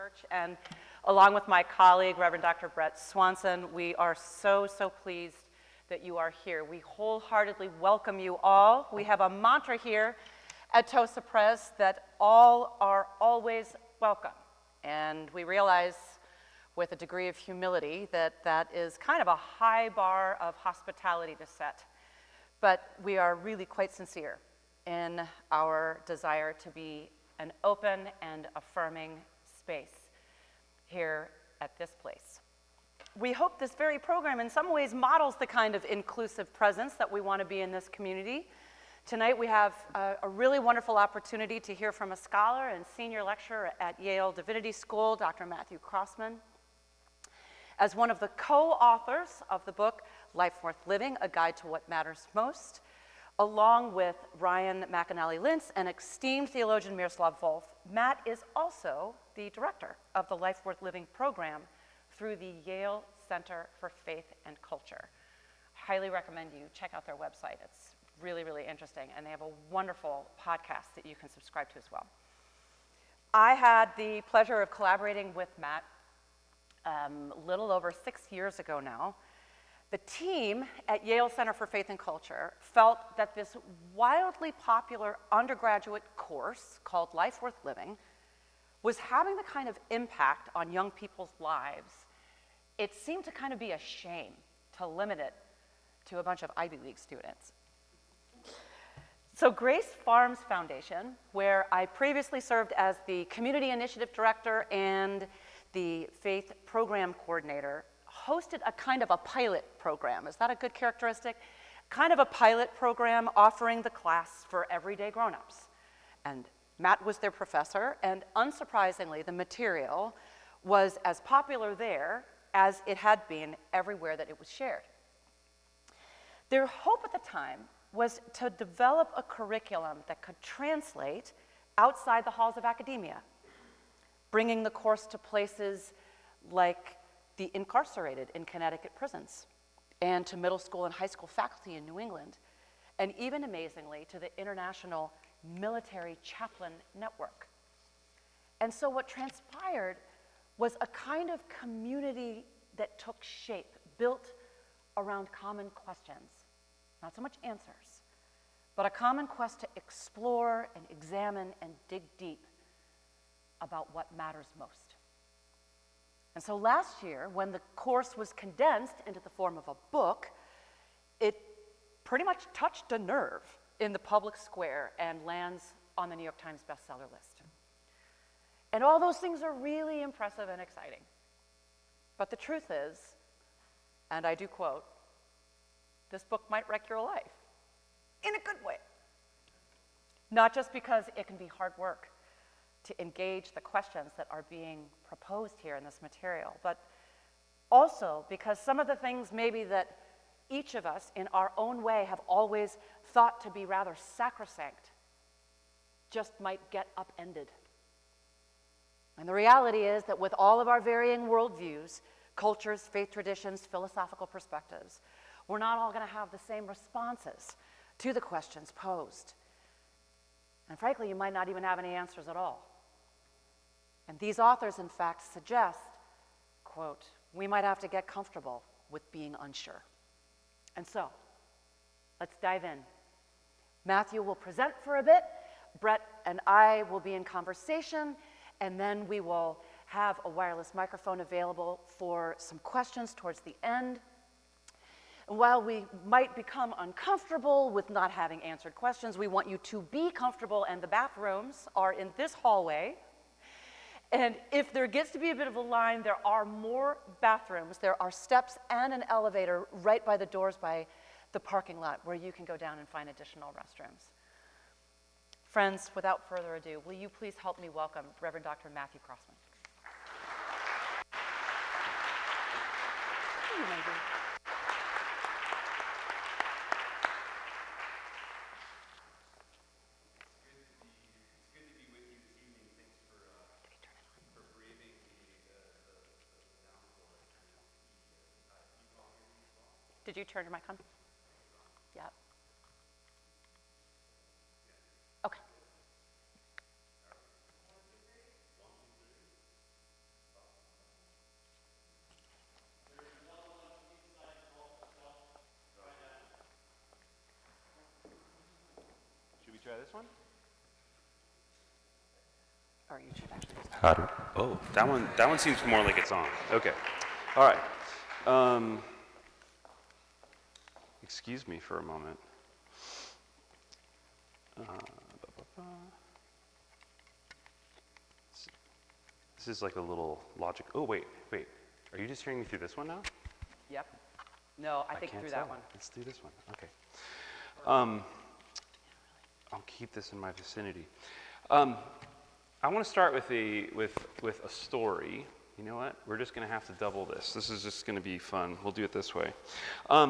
Church, and along with my colleague, Reverend Dr. Brett Swanson, we are so pleased that you are here. We wholeheartedly welcome you all. We have a mantra here at Tosa Pres that all are always welcome, and we realize with a degree of humility that that is kind of a high bar of hospitality to set, but we are really quite sincere in our desire to be an open and affirming space here at this place. We hope this very program in some ways models the kind of inclusive presence that we want to be in this community. Tonight we have a really wonderful opportunity to hear from a scholar and senior lecturer at Yale Divinity School, Dr. Matthew Croasmun. As one of the co-authors of the book, Life Worth Living, A Guide to What Matters Most, along with Ryan McAnally-Lintz and esteemed theologian Miroslav Volf, Matt is also the director of the Life Worth Living program through the Yale Center for Faith and Culture. I highly recommend you check out their website. It's really interesting, and they have a wonderful podcast that you can subscribe to as well. I had the pleasure of collaborating with Matt a little over 6 years ago now. The team at Yale Center for Faith and Culture felt that this wildly popular undergraduate course called Life Worth Living was having the kind of impact on young people's lives. It seemed to kind of be a shame to limit it to a bunch of Ivy League students. So Grace Farms Foundation, where I previously served as the Community Initiative Director and the Faith Program Coordinator, hosted a kind of a pilot program. Is that a good characteristic? Kind of a pilot program offering the class for everyday grown-ups. And Matt was their professor, and unsurprisingly, the material was as popular there as it had been everywhere that it was shared. Their hope at the time was to develop a curriculum that could translate outside the halls of academia, bringing the course to places like the incarcerated in Connecticut prisons, and to middle school and high school faculty in New England, and even amazingly to the International Military Chaplain Network. And so what transpired was a kind of community that took shape, built around common questions, not so much answers, but a common quest to explore and examine and dig deep about what matters most. And so last year, when the course was condensed into the form of a book, it pretty much touched a nerve in the public square and lands on the New York Times bestseller list. And all those things are really impressive and exciting. But the truth is, and I do quote, this book might wreck your life in a good way. Not just because it can be hard work to engage the questions that are being proposed here in this material, but also because some of the things maybe that each of us in our own way have always thought to be rather sacrosanct just might get upended. And the reality is that with all of our varying worldviews, cultures, faith traditions, philosophical perspectives, we're not all going to have the same responses to the questions posed. And frankly, you might not even have any answers at all. And these authors, in fact, suggest, quote, we might have to get comfortable with being unsure. And so, let's dive in. Matthew will present for a bit. Brett and I will be in conversation, and then we will have a wireless microphone available for some questions towards the end. And while we might become uncomfortable with not having answered questions, we want you to be comfortable, and the bathrooms are in this hallway. And if there gets to be a bit of a line, there are more bathrooms. There are steps and an elevator right by the doors by the parking lot where you can go down and find additional restrooms. Friends, without further ado, will you please help me welcome Reverend Dr. Matthew Croasmun. Thank you, Maggie. Did you turn your mic on? Yeah. Okay. this one? Or you should actually just... That one seems more like it's on. Okay. All right. Excuse me for a moment. This is like a little logic. Oh, wait. Are you just hearing me through this one now? Yep. No, I think can't through tell. that one. Let's do this one. Okay. I'll keep this in my vicinity. I want to start with a story. You know what? We're just going to have to double this. This is just going to be fun. We'll do it this way. I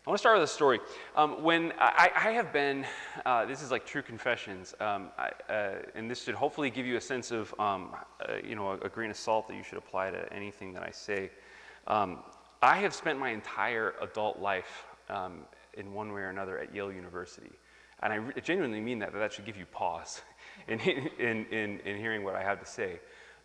want to start with a story. When I have been, this is like true confessions, and this should hopefully give you a sense of, a grain of salt that you should apply to anything that I say. I have spent my entire adult life in one way or another at Yale University. And I genuinely mean that should give you pause in hearing what I have to say.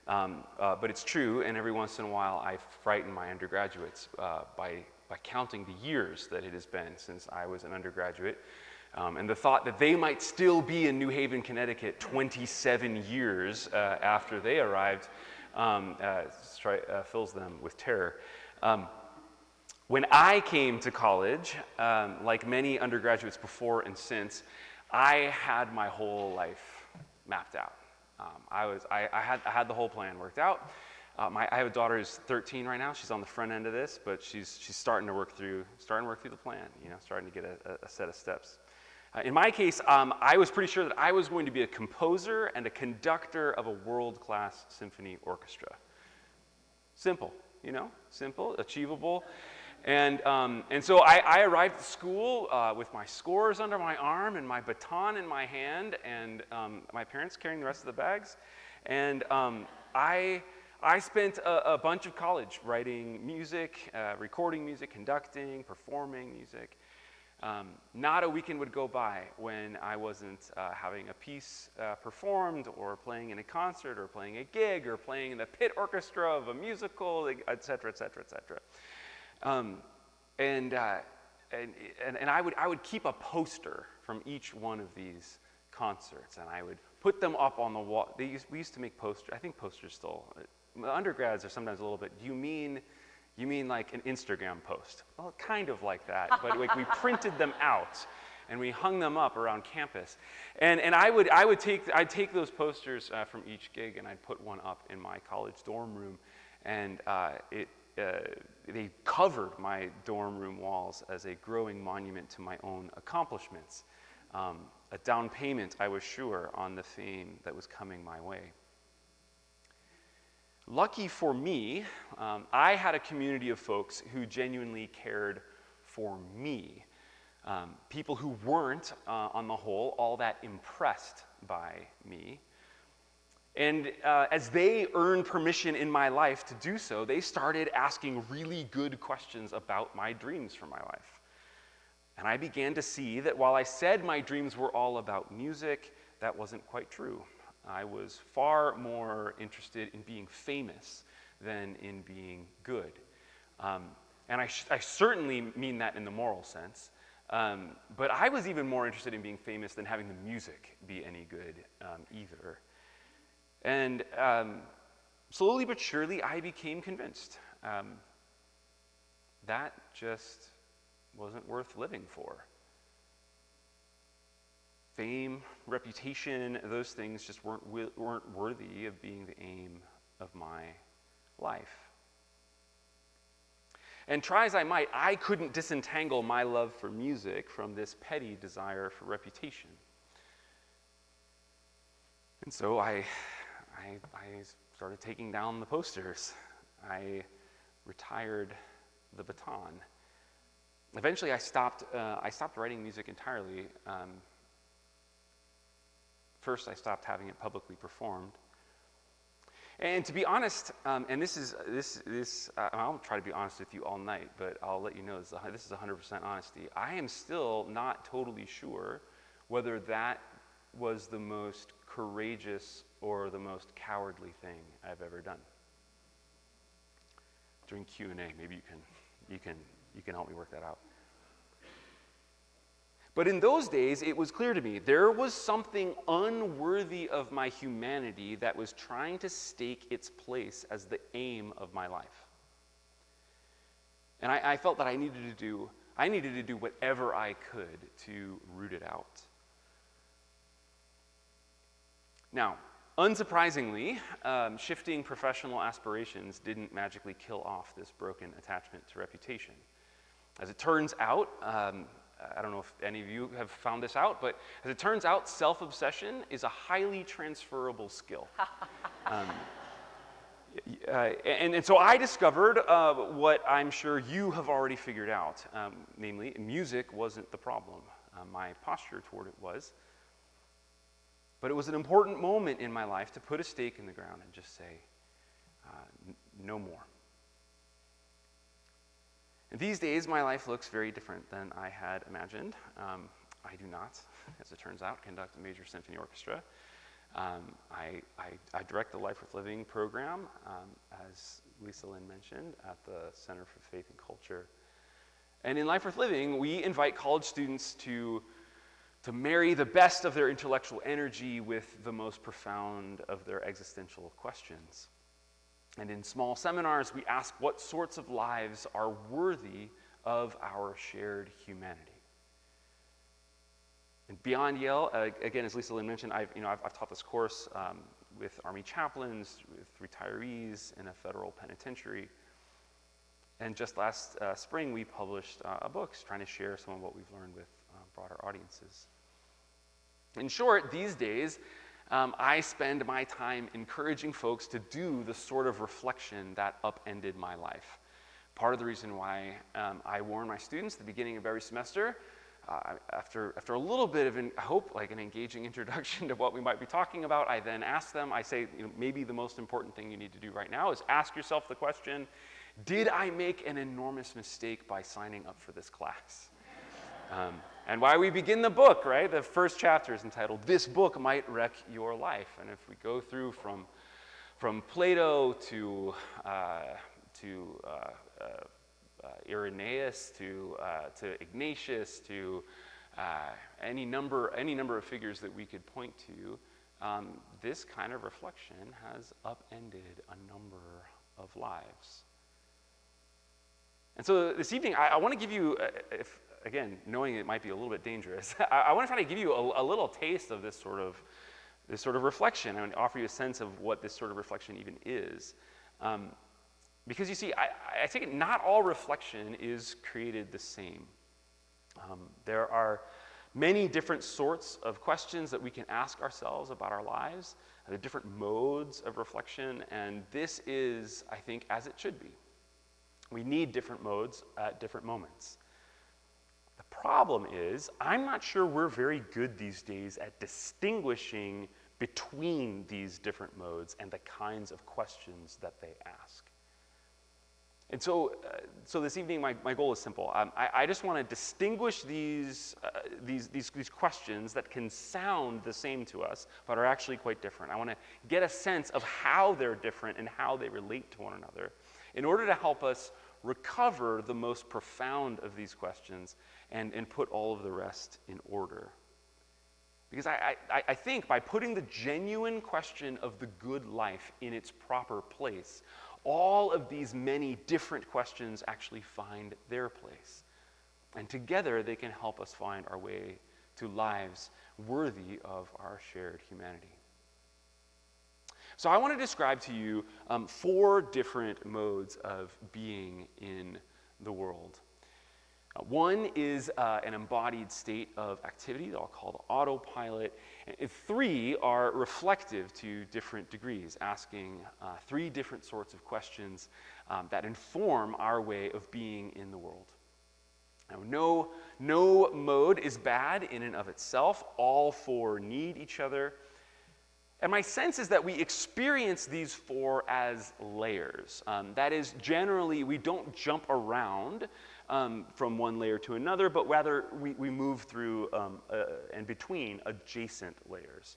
But it's true, and every once in a while I frighten my undergraduates by counting the years that it has been since I was an undergraduate. And the thought that they might still be in New Haven, Connecticut 27 years after they arrived fills them with terror. When I came to college, like many undergraduates before and since, I had my whole life mapped out. I had the whole plan worked out. I have a daughter who's 13 right now. She's on the front end of this, but she's starting to work through the plan. Starting to get a set of steps. In my case, I was pretty sure that I was going to be a composer and a conductor of a world-class symphony orchestra. Simple, simple, achievable. And so I arrived at school with my scores under my arm and my baton in my hand, and my parents carrying the rest of the bags. And I spent a bunch of college writing music, recording music, conducting, performing music. Not a weekend would go by when I wasn't having a piece performed, or playing in a concert, or playing a gig, or playing in the pit orchestra of a musical, et cetera, et cetera, et cetera. And I would keep a poster from each one of these concerts, and I would put them up on the wall. We used to make posters. I think posters still. Undergrads are sometimes a little bit. You mean like an Instagram post? Well, kind of like that, but like we printed them out and we hung them up around campus. And I'd take those posters from each gig, and I'd put one up in my college dorm room, and they covered my dorm room walls as a growing monument to my own accomplishments, a down payment, I was sure, on the fame that was coming my way. Lucky for me, I had a community of folks who genuinely cared for me, people who weren't, on the whole, all that impressed by me. And as they earned permission in my life to do so, they started asking really good questions about my dreams for my life. And I began to see that while I said my dreams were all about music, that wasn't quite true. I was far more interested in being famous than in being good. And I certainly mean that in the moral sense. But I was even more interested in being famous than having the music be any good either. And slowly but surely, I became convinced that just wasn't worth living for. Fame, reputation, those things just weren't worthy of being the aim of my life. And try as I might, I couldn't disentangle my love for music from this petty desire for reputation. And so I started taking down the posters. I retired the baton. Eventually, I stopped writing music entirely. First, I stopped having it publicly performed. And to be honest, and I'll try to be honest with you all night, but I'll let you know this is 100% honesty. I am still not totally sure whether that was the most courageous or the most cowardly thing I've ever done. During Q&A, maybe you can help me work that out. But in those days, it was clear to me there was something unworthy of my humanity that was trying to stake its place as the aim of my life. And I felt that I needed to do whatever I could to root it out. Now, unsurprisingly, shifting professional aspirations didn't magically kill off this broken attachment to reputation. As it turns out, I don't know if any of you have found this out, but as it turns out, self-obsession is a highly transferable skill. And so I discovered what I'm sure you have already figured out, namely, music wasn't the problem. My posture toward it was. But it was an important moment in my life to put a stake in the ground and just say, no more. And these days, my life looks very different than I had imagined. I do not, as it turns out, conduct a major symphony orchestra. I direct the Life Worth Living program, as Lynne mentioned, at the Center for Faith and Culture. And in Life Worth Living, we invite college students to marry the best of their intellectual energy with the most profound of their existential questions. And in small seminars, we ask what sorts of lives are worthy of our shared humanity. And beyond Yale, again, as Lynne mentioned, I've taught this course with Army chaplains, with retirees in a federal penitentiary. And just last spring, we published a book trying to share some of what we've learned with broader audiences. In short, these days, I spend my time encouraging folks to do the sort of reflection that upended my life. Part of the reason why I warn my students at the beginning of every semester, after a little bit of, I hope, like an engaging introduction to what we might be talking about, I then ask them, I say, maybe the most important thing you need to do right now is ask yourself the question, did I make an enormous mistake by signing up for this class? And why we begin the book, right? The first chapter is entitled, This Book Might Wreck Your Life. And if we go through from Plato to Irenaeus to Ignatius to any number of figures that we could point to, this kind of reflection has upended a number of lives. And so this evening, I want to give you, again, knowing it might be a little bit dangerous, I want to try to give you a little taste of this sort of reflection and offer you a sense of what this sort of reflection even is. Because you see, I think not all reflection is created the same. There are many different sorts of questions that we can ask ourselves about our lives, the different modes of reflection, and this is, I think, as it should be. We need different modes at different moments. The problem is, I'm not sure we're very good these days at distinguishing between these different modes and the kinds of questions that they ask. And so this evening, my goal is simple. I just want to distinguish these questions that can sound the same to us, but are actually quite different. I want to get a sense of how they're different and how they relate to one another in order to help us recover the most profound of these questions and put all of the rest in order. Because I think by putting the genuine question of the good life in its proper place, all of these many different questions actually find their place. And together they can help us find our way to lives worthy of our shared humanity. So I want to describe to you 4 different modes of being in the world. One is an embodied state of activity that I'll call the autopilot. And 3 are reflective to different degrees, asking 3 different sorts of questions that inform our way of being in the world. Now, no mode is bad in and of itself. All 4 need each other. And my sense is that we experience these 4 as layers. That is, generally, we don't jump around from one layer to another, but rather we move through and between adjacent layers.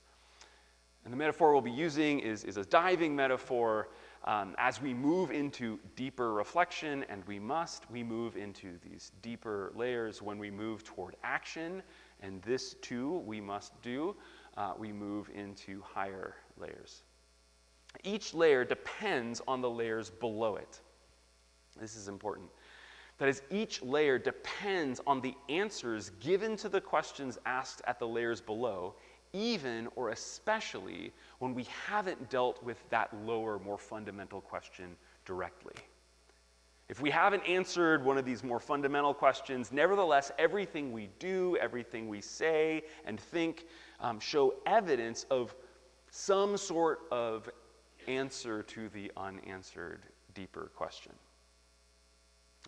And the metaphor we'll be using is a diving metaphor. As we move into deeper reflection, and we move into these deeper layers when we move toward action, and this too we must do, we move into higher layers. Each layer depends on the layers below it. This is important. That is, each layer depends on the answers given to the questions asked at the layers below, even or especially when we haven't dealt with that lower, more fundamental question directly. If we haven't answered one of these more fundamental questions, nevertheless, everything we do, everything we say and think show evidence of some sort of answer to the unanswered deeper question.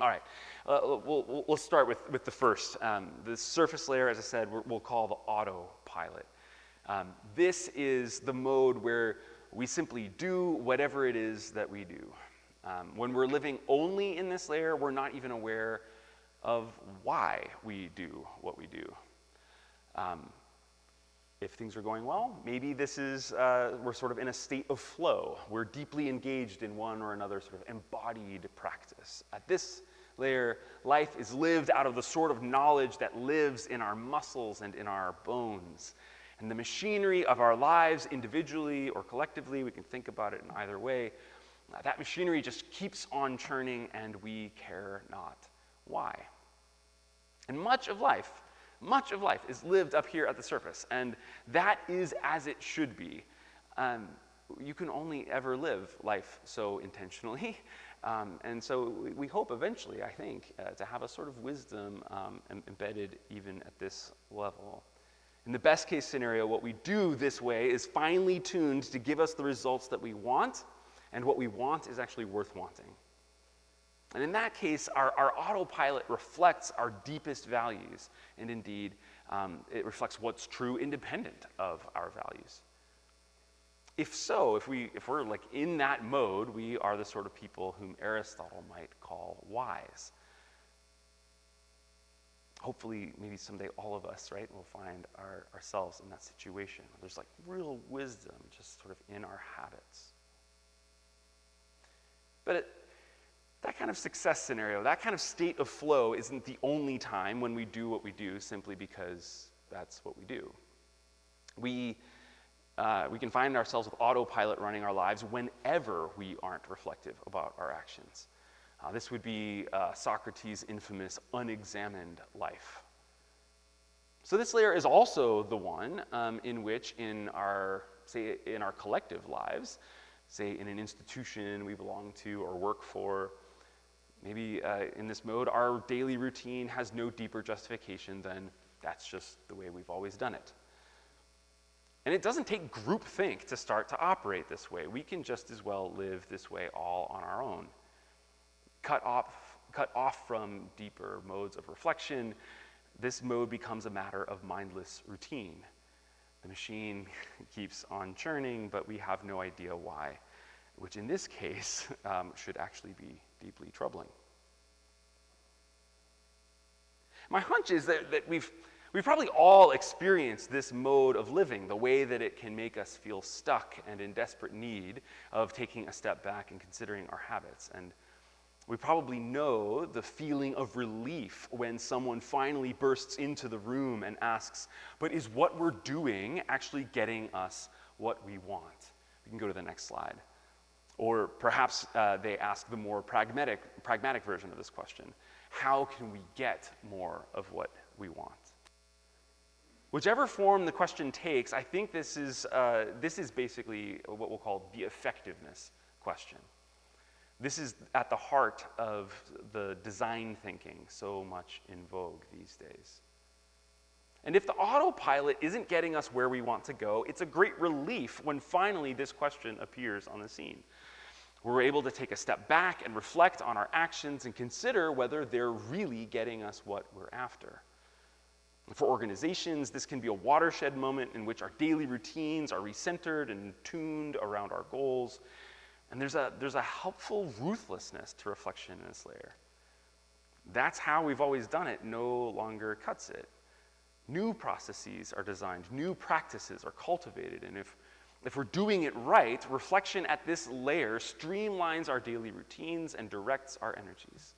All right, we'll start with the first. The surface layer, as I said, we'll call the autopilot. This is the mode where we simply do whatever it is that we do. When we're living only in this layer, we're not even aware of why we do what we do. If things are going well, maybe this is, we're sort of in a state of flow. We're deeply engaged in one or another sort of embodied practice. At this layer, life is lived out of the sort of knowledge that lives in our muscles and in our bones. And the machinery of our lives, individually or collectively, we can think about it in either way, that machinery just keeps on churning and we care not why. And much of life is lived up here at the surface, and that is as it should be. You can only ever live life so intentionally, and so we hope eventually, I think, to have a sort of wisdom embedded even at this level. In the best case scenario, what we do this way is finely tuned to give us the results that we want, and what we want is actually worth wanting. And in that case, our autopilot reflects our deepest values, and indeed, it reflects what's true independent of our values. If we're like in that mode, we are the sort of people whom Aristotle might call wise. Hopefully, maybe someday all of us, right, will find ourselves in that situation. There's like real wisdom just sort of in our habits. But that kind of success scenario, that kind of state of flow isn't the only time when we do what we do simply because that's what we do. We can find ourselves with autopilot running our lives whenever we aren't reflective about our actions. This would be Socrates' infamous Unexamined Life. So this layer is also the one in which in our collective lives, say in an institution we belong to or work for, maybe in this mode, our daily routine has no deeper justification than that's just the way we've always done it. And it doesn't take groupthink to start to operate this way. We can just as well live this way all on our own. Cut off from deeper modes of reflection, this mode becomes a matter of mindless routine. The machine keeps on churning, but we have no idea why, which in this case should actually be deeply troubling. My hunch is that we've probably all experienced this mode of living, the way that it can make us feel stuck and in desperate need of taking a step back and considering our habits. And we probably know the feeling of relief when someone finally bursts into the room and asks, but is what we're doing actually getting us what we want? We can go to the next slide. Or perhaps they ask the more pragmatic version of this question. How can we get more of what we want? Whichever form the question takes, I think this is basically what we'll call the effectiveness question. This is at the heart of the design thinking so much in vogue these days. And if the autopilot isn't getting us where we want to go, it's a great relief when finally this question appears on the scene. We're able to take a step back and reflect on our actions and consider whether they're really getting us what we're after. For organizations, this can be a watershed moment in which our daily routines are recentered and tuned around our goals. And there's a helpful ruthlessness to reflection in this layer. That's how we've always done it no longer cuts it. New processes are designed, new practices are cultivated, and if If we're doing it right, reflection at this layer streamlines our daily routines and directs our energies.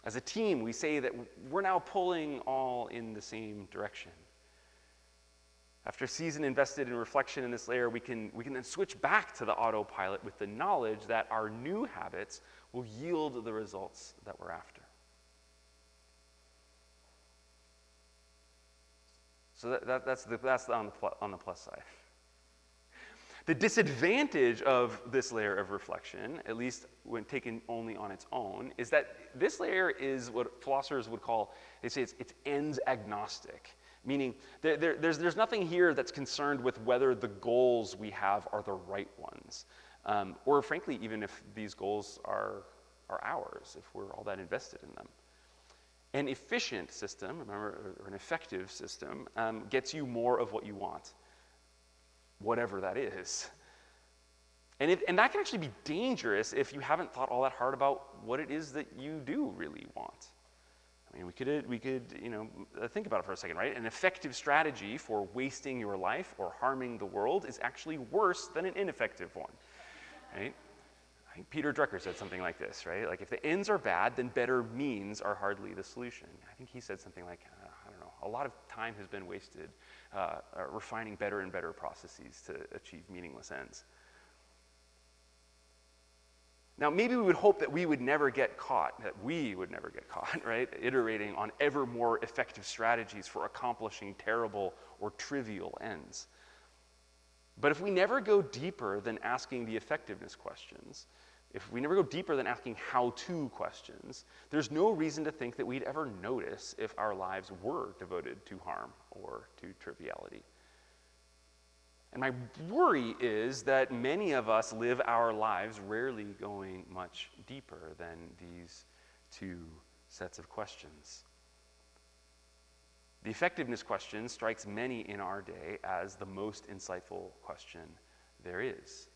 As a team, we say that we're now pulling all in the same direction. After a season invested in reflection in this layer, we can then switch back to the autopilot with the knowledge that our new habits will yield the results that we're after. So that's on the plus side. The disadvantage of this layer of reflection, at least when taken only on its own, is that this layer is what philosophers would call, they say it's ends agnostic, meaning there's nothing here that's concerned with whether the goals we have are the right ones, or frankly, even if these goals are ours, if we're all that invested in them. An efficient system, remember, or an effective system, gets you more of what you want, whatever that is. And that can actually be dangerous if you haven't thought all that hard about what it is that you do really want. I mean, we could think about it for a second, right? An effective strategy for wasting your life or harming the world is actually worse than an ineffective one, right? I think Peter Drucker said something like this, right? Like, if the ends are bad, then better means are hardly the solution. I think he said something like, I don't know, a lot of time has been wasted refining better and better processes to achieve meaningless ends. Now, maybe we would hope that we would never get caught, right? Iterating on ever more effective strategies for accomplishing terrible or trivial ends. But if we never go deeper than asking the effectiveness questions, if we never go deeper than asking how-to questions, there's no reason to think that we'd ever notice if our lives were devoted to harm or to triviality. And my worry is that many of us live our lives rarely going much deeper than these two sets of questions. The effectiveness question strikes many in our day as the most insightful question there is.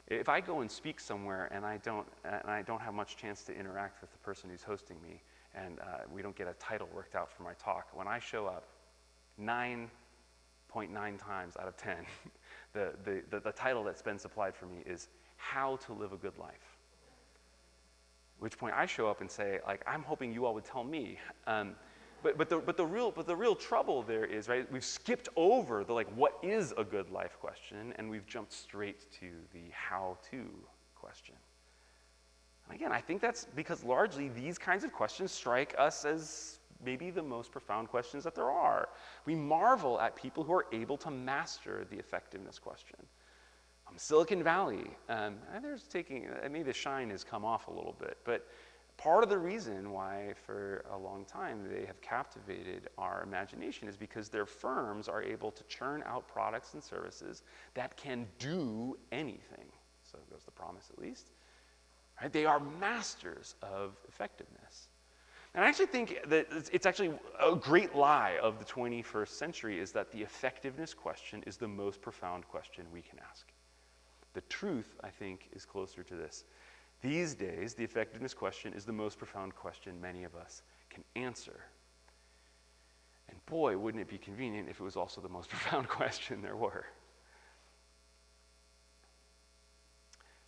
If I go and speak somewhere and I don't have much chance to interact with the person who's hosting me, and we don't get a title worked out for my talk, when I show up, 9.9 times out of 10, the title that's been supplied for me is How to Live a Good Life. At which point I show up and say, like, I'm hoping you all would tell me. But the real trouble there is, right, we've skipped over the what is a good life question, and we've jumped straight to the how-to question. And again, I think that's because largely these kinds of questions strike us as maybe the most profound questions that there are. We marvel at people who are able to master the effectiveness question. Silicon Valley, maybe the shine has come off a little bit, but part of the reason why for a long time they have captivated our imagination is because their firms are able to churn out products and services that can do anything. So goes the promise, at least. Right? They are masters of effectiveness. And I actually think that it's actually a great lie of the 21st century is that the effectiveness question is the most profound question we can ask. The truth, I think, is closer to this. These days, the effectiveness question is the most profound question many of us can answer. And boy, wouldn't it be convenient if it was also the most profound question there were.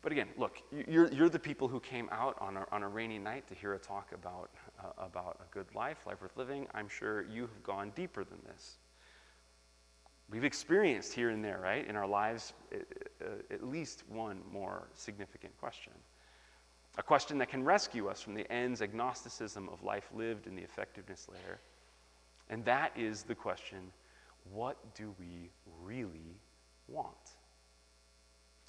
But again, look, you're the people who came out on a rainy night to hear a talk about a good life worth living. I'm sure you have gone deeper than this. We've experienced here and there, right, in our lives, at least one more significant question. A question that can rescue us from the ends agnosticism of life lived in the effectiveness layer. And that is the question, what do we really want?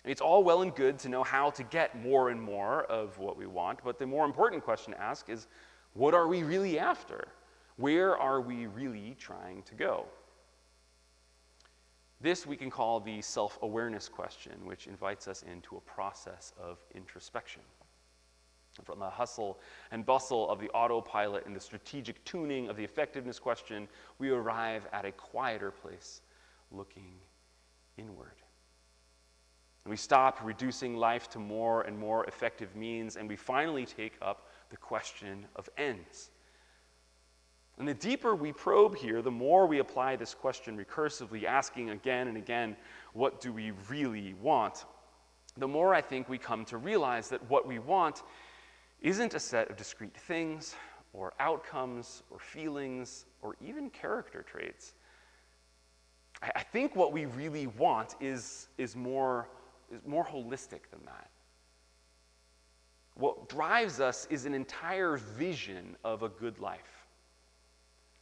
It's all well and good to know how to get more and more of what we want, but the more important question to ask is, what are we really after? Where are we really trying to go? This we can call the SelfAwareness question, which invites us into a process of introspection. From the hustle and bustle of the autopilot and the strategic tuning of the effectiveness question, we arrive at a quieter place, looking inward. And we stop reducing life to more and more effective means, and we finally take up the question of ends. And the deeper we probe here, the more we apply this question recursively, asking again and again, what do we really want? The more I think we come to realize that what we want isn't a set of discrete things or outcomes or feelings or even character traits. I think what we really want is more holistic than that. What drives us is an entire vision of a good life.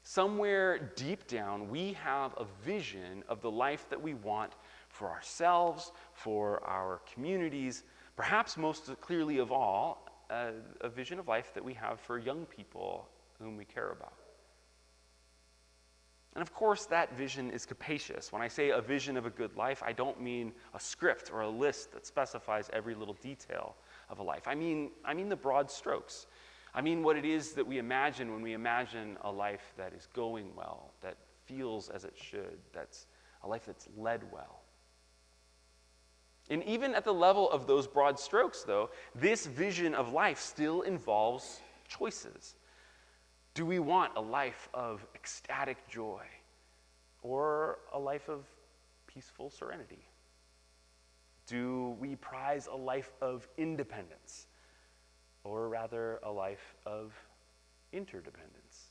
Somewhere deep down, we have a vision of the life that we want for ourselves, for our communities, perhaps most clearly of all, a vision of life that we have for young people whom we care about. And of course, that vision is capacious. When I say a vision of a good life, I don't mean a script or a list that specifies every little detail of a life. I mean the broad strokes. I mean what it is that we imagine when we imagine a life that is going well, that feels as it should, that's a life that's led well. And even at the level of those broad strokes, though, this vision of life still involves choices. Do we want a life of ecstatic joy or a life of peaceful serenity? Do we prize a life of independence or rather a life of interdependence?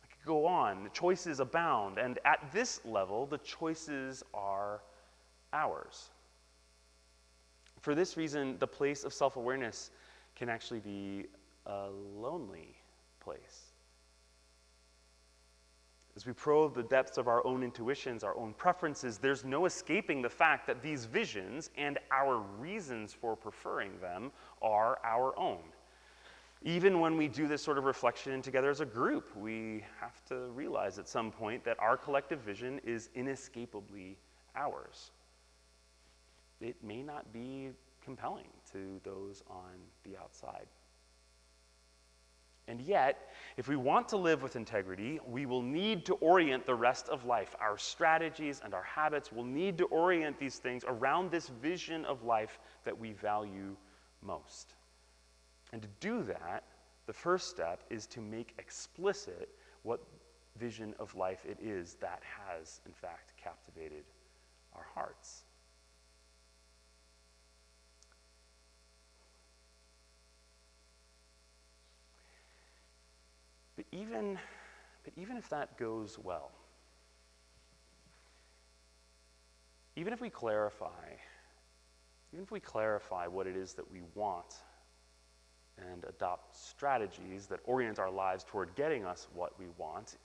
I could go on. The choices abound, and at this level, the choices are ours. For this reason, the place of self-awareness can actually be a lonely place. As we probe the depths of our own intuitions, our own preferences, there's no escaping the fact that these visions and our reasons for preferring them are our own. Even when we do this sort of reflection together as a group, we have to realize at some point that our collective vision is inescapably ours. It may not be compelling to those on the outside. And yet, if we want to live with integrity, we will need to orient the rest of life. Our strategies and our habits will need to orient these things around this vision of life that we value most. And to do that, the first step is to make explicit what vision of life it is that has, in fact, captivated our hearts. But even if that goes well, even if we clarify what it is that we want and adopt strategies that orient our lives toward getting us what we want,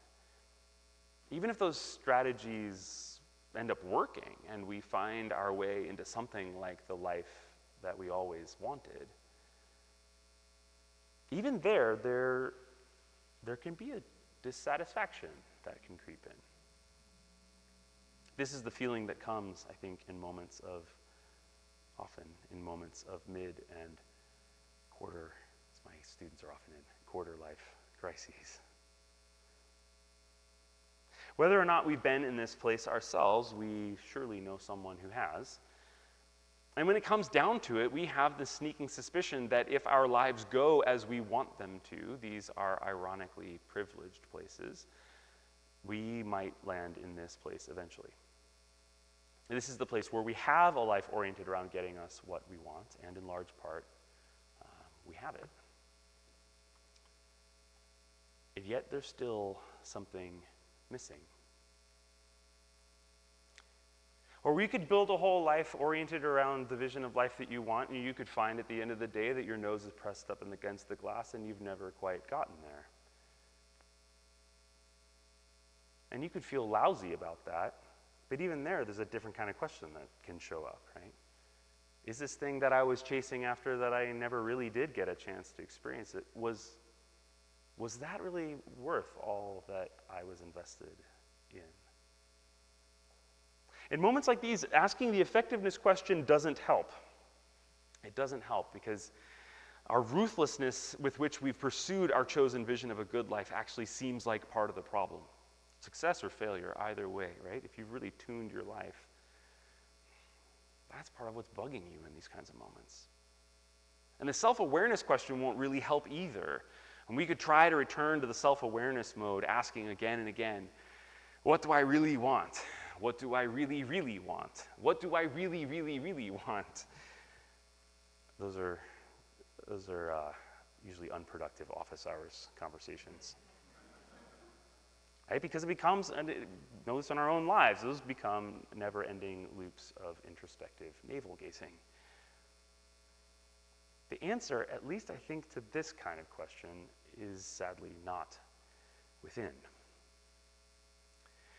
even if those strategies end up working and we find our way into something like the life that we always wanted, even there can be a dissatisfaction that can creep in. This is the feeling that comes, I think, often in moments of mid and quarter, as my students are often in, quarter life crises. Whether or not we've been in this place ourselves, we surely know someone who has. And when it comes down to it, we have the sneaking suspicion that if our lives go as we want them to, these are ironically privileged places, we might land in this place eventually. And this is the place where we have a life oriented around getting us what we want, and in large part, we have it. And yet there's still something missing. Or we could build a whole life oriented around the vision of life that you want, and you could find at the end of the day that your nose is pressed up against the glass and you've never quite gotten there. And you could feel lousy about that, but even there's a different kind of question that can show up, right? Is this thing that I was chasing after that I never really did get a chance to experience it, was that really worth all that I was invested in? In moments like these, asking the effectiveness question doesn't help. It doesn't help because our ruthlessness with which we've pursued our chosen vision of a good life actually seems like part of the problem. Success or failure, either way, right? If you've really tuned your life, that's part of what's bugging you in these kinds of moments. And the self-awareness question won't really help either. And we could try to return to the self-awareness mode, asking again and again, what do I really want? What do I really, really want? What do I really, really, really want? Those are usually unproductive office hours conversations. Right? Because it becomes, and notice in our own lives, those become never-ending loops of introspective navel-gazing. The answer, at least I think, to this kind of question is sadly not within.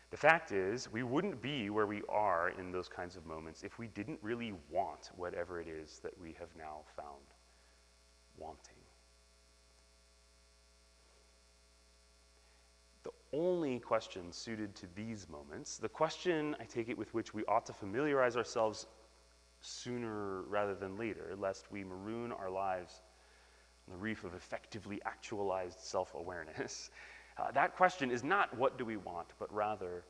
The fact is, we wouldn't be where we are in those kinds of moments if we didn't really want whatever it is that we have now found wanting. The only question suited to these moments, the question, I take it, with which we ought to familiarize ourselves sooner rather than later, lest we maroon our lives on the reef of effectively actualized self-awareness. That question is not what do we want, but rather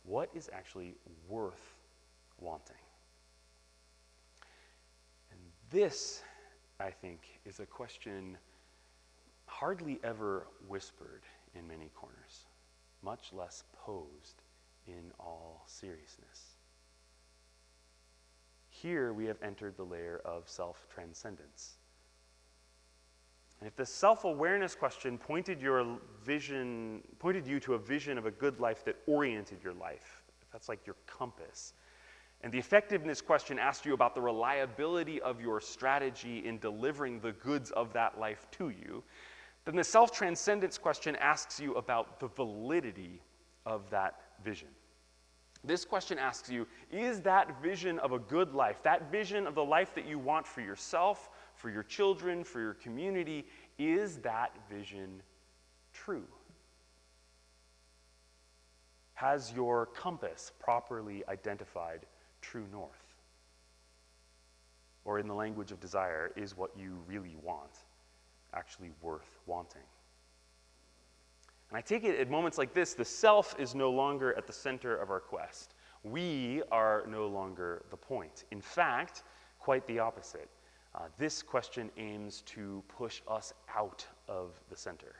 what is actually worth wanting. And this, I think, is a question hardly ever whispered in many corners, much less posed in all seriousness. Here we have entered the layer of self-transcendence. And if the self-awareness question pointed you to a vision of a good life that oriented your life, if that's like your compass, and the effectiveness question asked you about the reliability of your strategy in delivering the goods of that life to you, then the self-transcendence question asks you about the validity of that vision. This question asks you, is that vision of a good life, that vision of the life that you want for yourself, for your children, for your community, is that vision true? Has your compass properly identified true north? Or in the language of desire, is what you really want actually worth wanting? And I take it at moments like this, the self is no longer at the center of our quest. We are no longer the point. In fact, quite the opposite. This question aims to push us out of the center.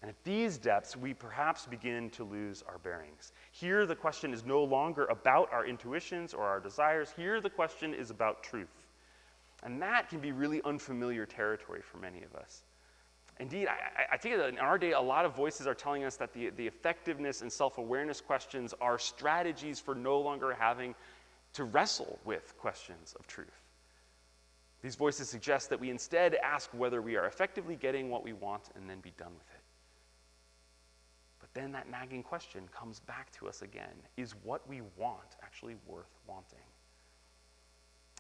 And at these depths, we perhaps begin to lose our bearings. Here, the question is no longer about our intuitions or our desires. Here, the question is about truth. And that can be really unfamiliar territory for many of us. Indeed, I take it that in our day, a lot of voices are telling us that the effectiveness and self-awareness questions are strategies for no longer having to wrestle with questions of truth. These voices suggest that we instead ask whether we are effectively getting what we want and then be done with it. But then that nagging question comes back to us again. Is what we want actually worth wanting?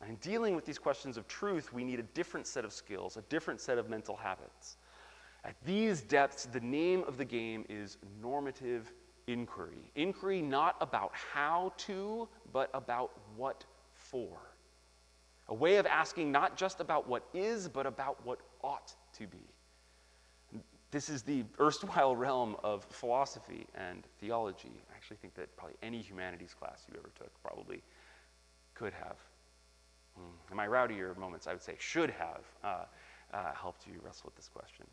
And in dealing with these questions of truth, we need a different set of skills, a different set of mental habits. At these depths, the name of the game is normative inquiry. Inquiry not about how to, but about what for. A way of asking not just about what is, but about what ought to be. This is the erstwhile realm of philosophy and theology. I actually think that probably any humanities class you ever took probably could have. In my rowdier moments, I would say should have helped you wrestle with this question.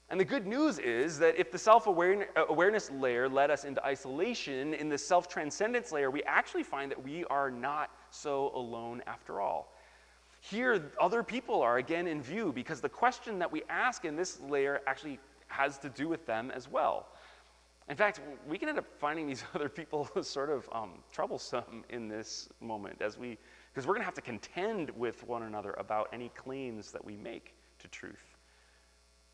And the good news is that if the self-awareness layer led us into isolation, in the self-transcendence layer, we actually find that we are not so alone after all. Here, other people are again in view because the question that we ask in this layer actually has to do with them as well. In fact, we can end up finding these other people sort of troublesome in this moment because we're going to have to contend with one another about any claims that we make to truth.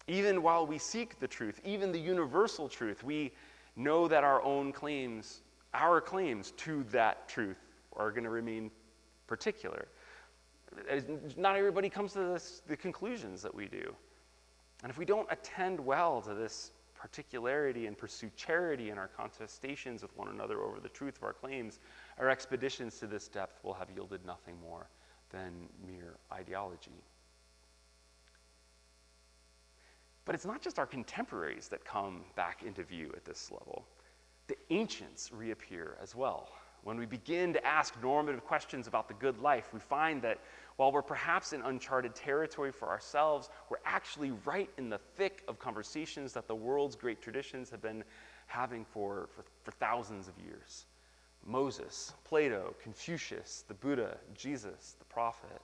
Even while we seek the truth, even the universal truth, we know that our claims to that truth are going to remain particular. Not everybody comes to the conclusions that we do. And if we don't attend well to this particularity and pursue charity in our contestations with one another over the truth of our claims, our expeditions to this depth will have yielded nothing more than mere ideology. But it's not just our contemporaries that come back into view at this level. The ancients reappear as well. When we begin to ask normative questions about the good life, we find that while we're perhaps in uncharted territory for ourselves, we're actually right in the thick of conversations that the world's great traditions have been having for thousands of years. Moses, Plato, Confucius, the Buddha, Jesus, the prophet.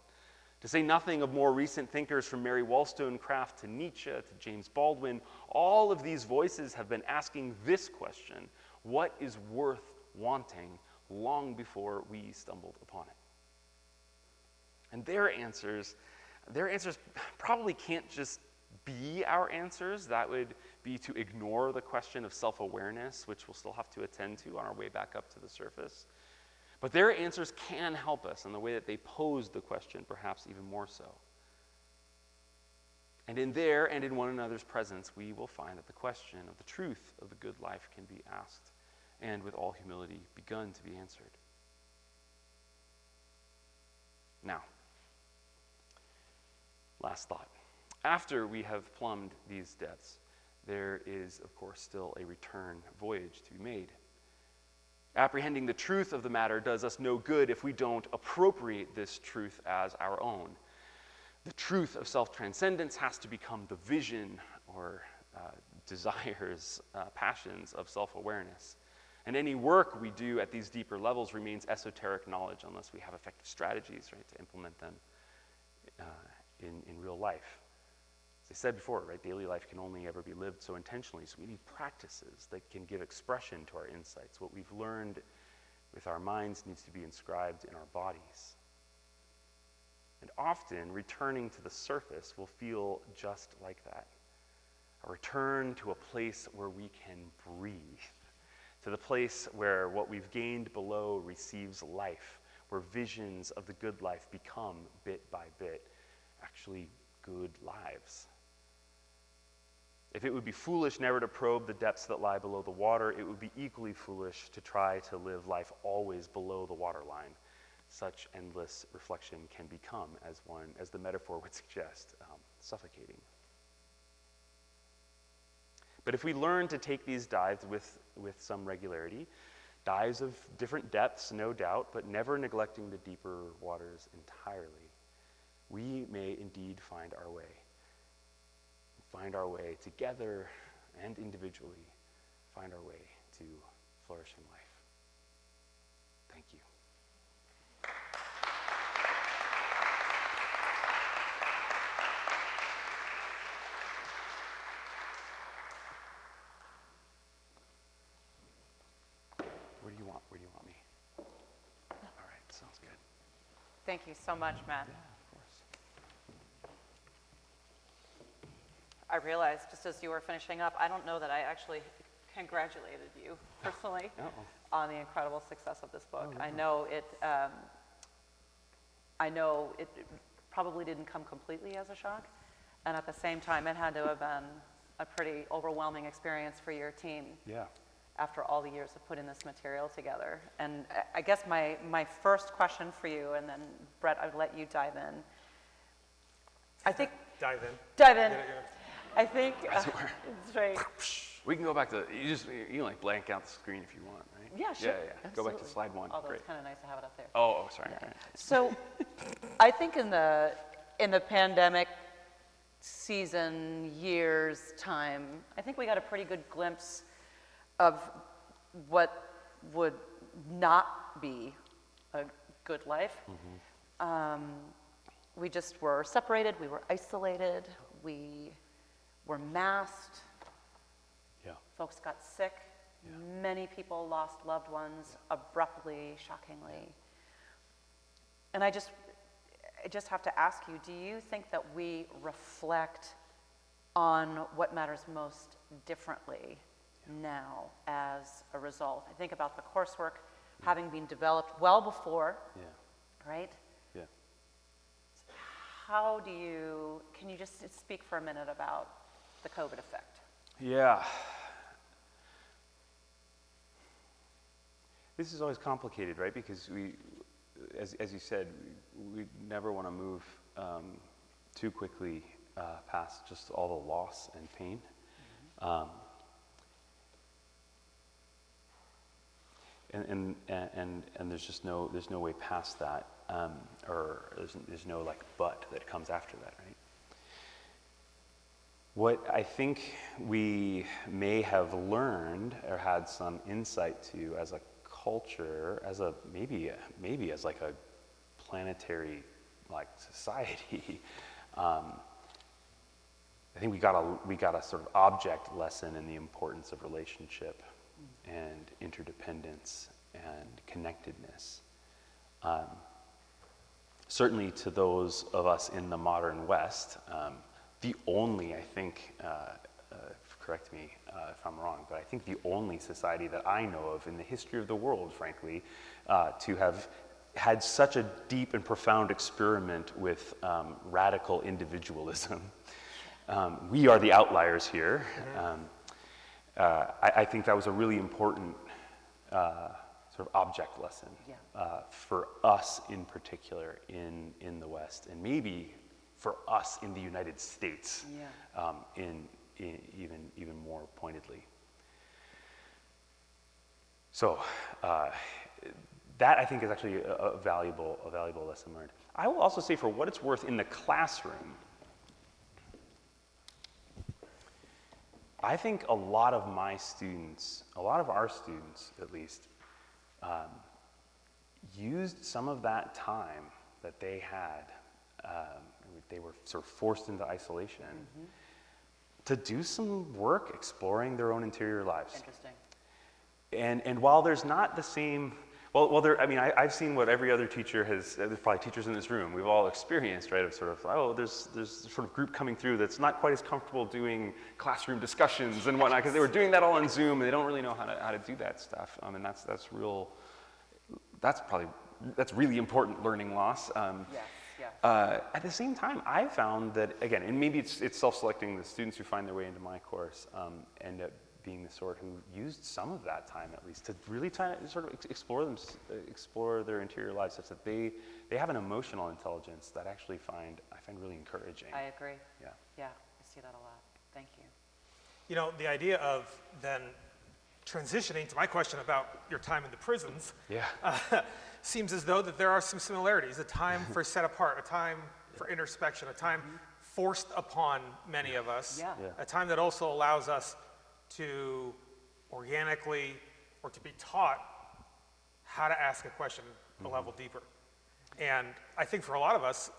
To say nothing of more recent thinkers from Mary Wollstonecraft to Nietzsche to James Baldwin, all of these voices have been asking this question: what is worth wanting, long before we stumbled upon it? And their answers probably can't just be our answers. That would be to ignore the question of self-awareness, which we'll still have to attend to on our way back up to the surface. But their answers can help us in the way that they pose the question, perhaps even more so. And in their and in one another's presence, we will find that the question of the truth of the good life can be asked, and with all humility begun to be answered. Now, last thought. After we have plumbed these depths, there is, of course, still a return voyage to be made. Apprehending the truth of the matter does us no good if we don't appropriate this truth as our own. The truth of self-transcendence has to become the vision or desires, passions of self-awareness. And any work we do at these deeper levels remains esoteric knowledge unless we have effective strategies, right, to implement them in real life. As I said before, right, daily life can only ever be lived so intentionally, so we need practices that can give expression to our insights. What we've learned with our minds needs to be inscribed in our bodies. And often, returning to the surface will feel just like that. A return to a place where we can breathe, to the place where what we've gained below receives life, where visions of the good life become, bit by bit, actually good lives. If it would be foolish never to probe the depths that lie below the water, it would be equally foolish to try to live life always below the waterline. Such endless reflection can become, as the metaphor would suggest, suffocating. But if we learn to take these dives with some regularity, dives of different depths, no doubt, but never neglecting the deeper waters entirely, we may indeed find our way together and individually, find our way to flourishing life. Thank you. Where do you want me? All right, sounds good. Thank you so much, Matt. Yeah, of course. I realized just as you were finishing up, I don't know that I actually congratulated you personally on the incredible success of this book. Oh, I know it probably didn't come completely as a shock, and at the same time, it had to have been a pretty overwhelming experience for your team. Yeah. After all the years of putting this material together. And I guess my first question for you, and then Brett, I'd let you dive in. I think Dive in. Yeah. I think That's right. We can go back to you can like blank out the screen if you want, right? Yeah, sure. Yeah. Go back to slide 1. Although Great. it's kind of nice to have it up there. Oh, sorry. Yeah. Right. So, I think in the pandemic season, years time, I think we got a pretty good glimpse of what would not be a good life. Mm-hmm. We just were separated, we were isolated, we were masked, Yeah. folks got sick, many people lost loved ones abruptly, shockingly. And I just have to ask you, do you think that we reflect on what matters most differently now as a result? I think about the coursework having been developed well before, right? Yeah. Can you just speak for a minute about the COVID effect? Yeah. This is always complicated, right? Because we, as you said, we never want to move too quickly past just all the loss and pain. and there's just no way past that, or there's no like but that comes after that, right? What I think we may have learned or had some insight to as a culture, as a maybe as like a planetary like society, I think we got a sort of object lesson in the importance of relationship and interdependence and connectedness. Certainly to those of us in the modern West, the only, I think, correct me if I'm wrong, but I think the only society that I know of in the history of the world, frankly, to have had such a deep and profound experiment with radical individualism. We are the outliers here. I think that was a really important sort of object lesson for us in particular in the West, and maybe for us in the United States, in even more pointedly. So that I think is actually a valuable lesson learned. I will also say, for what it's worth, in the classroom, I think a lot of our students at least, used some of that time that they had, they were sort of forced into isolation, to do some work exploring their own interior lives. Interesting. And while there's not the same, I've seen what every other teacher has, there's probably teachers in this room, we've all experienced, right, of sort of, there's sort of group coming through that's not quite as comfortable doing classroom discussions and whatnot, because they were doing that all on Zoom, and they don't really know how to do that stuff. And that's really important learning loss. At the same time, I found that, again, and maybe it's self-selecting, the students who find their way into my course end up being the sort who used some of that time, at least, to really try to sort of explore their interior lives, such that they have an emotional intelligence that I find really encouraging. I agree. Yeah, I see that a lot. Thank you. You know, the idea of then transitioning to my question about your time in the prisons, seems as though that there are some similarities. A time for set apart, a time for introspection, a time forced upon many of us, a time that also allows us to organically, or to be taught how to ask a question a level deeper. And I think for a lot of us,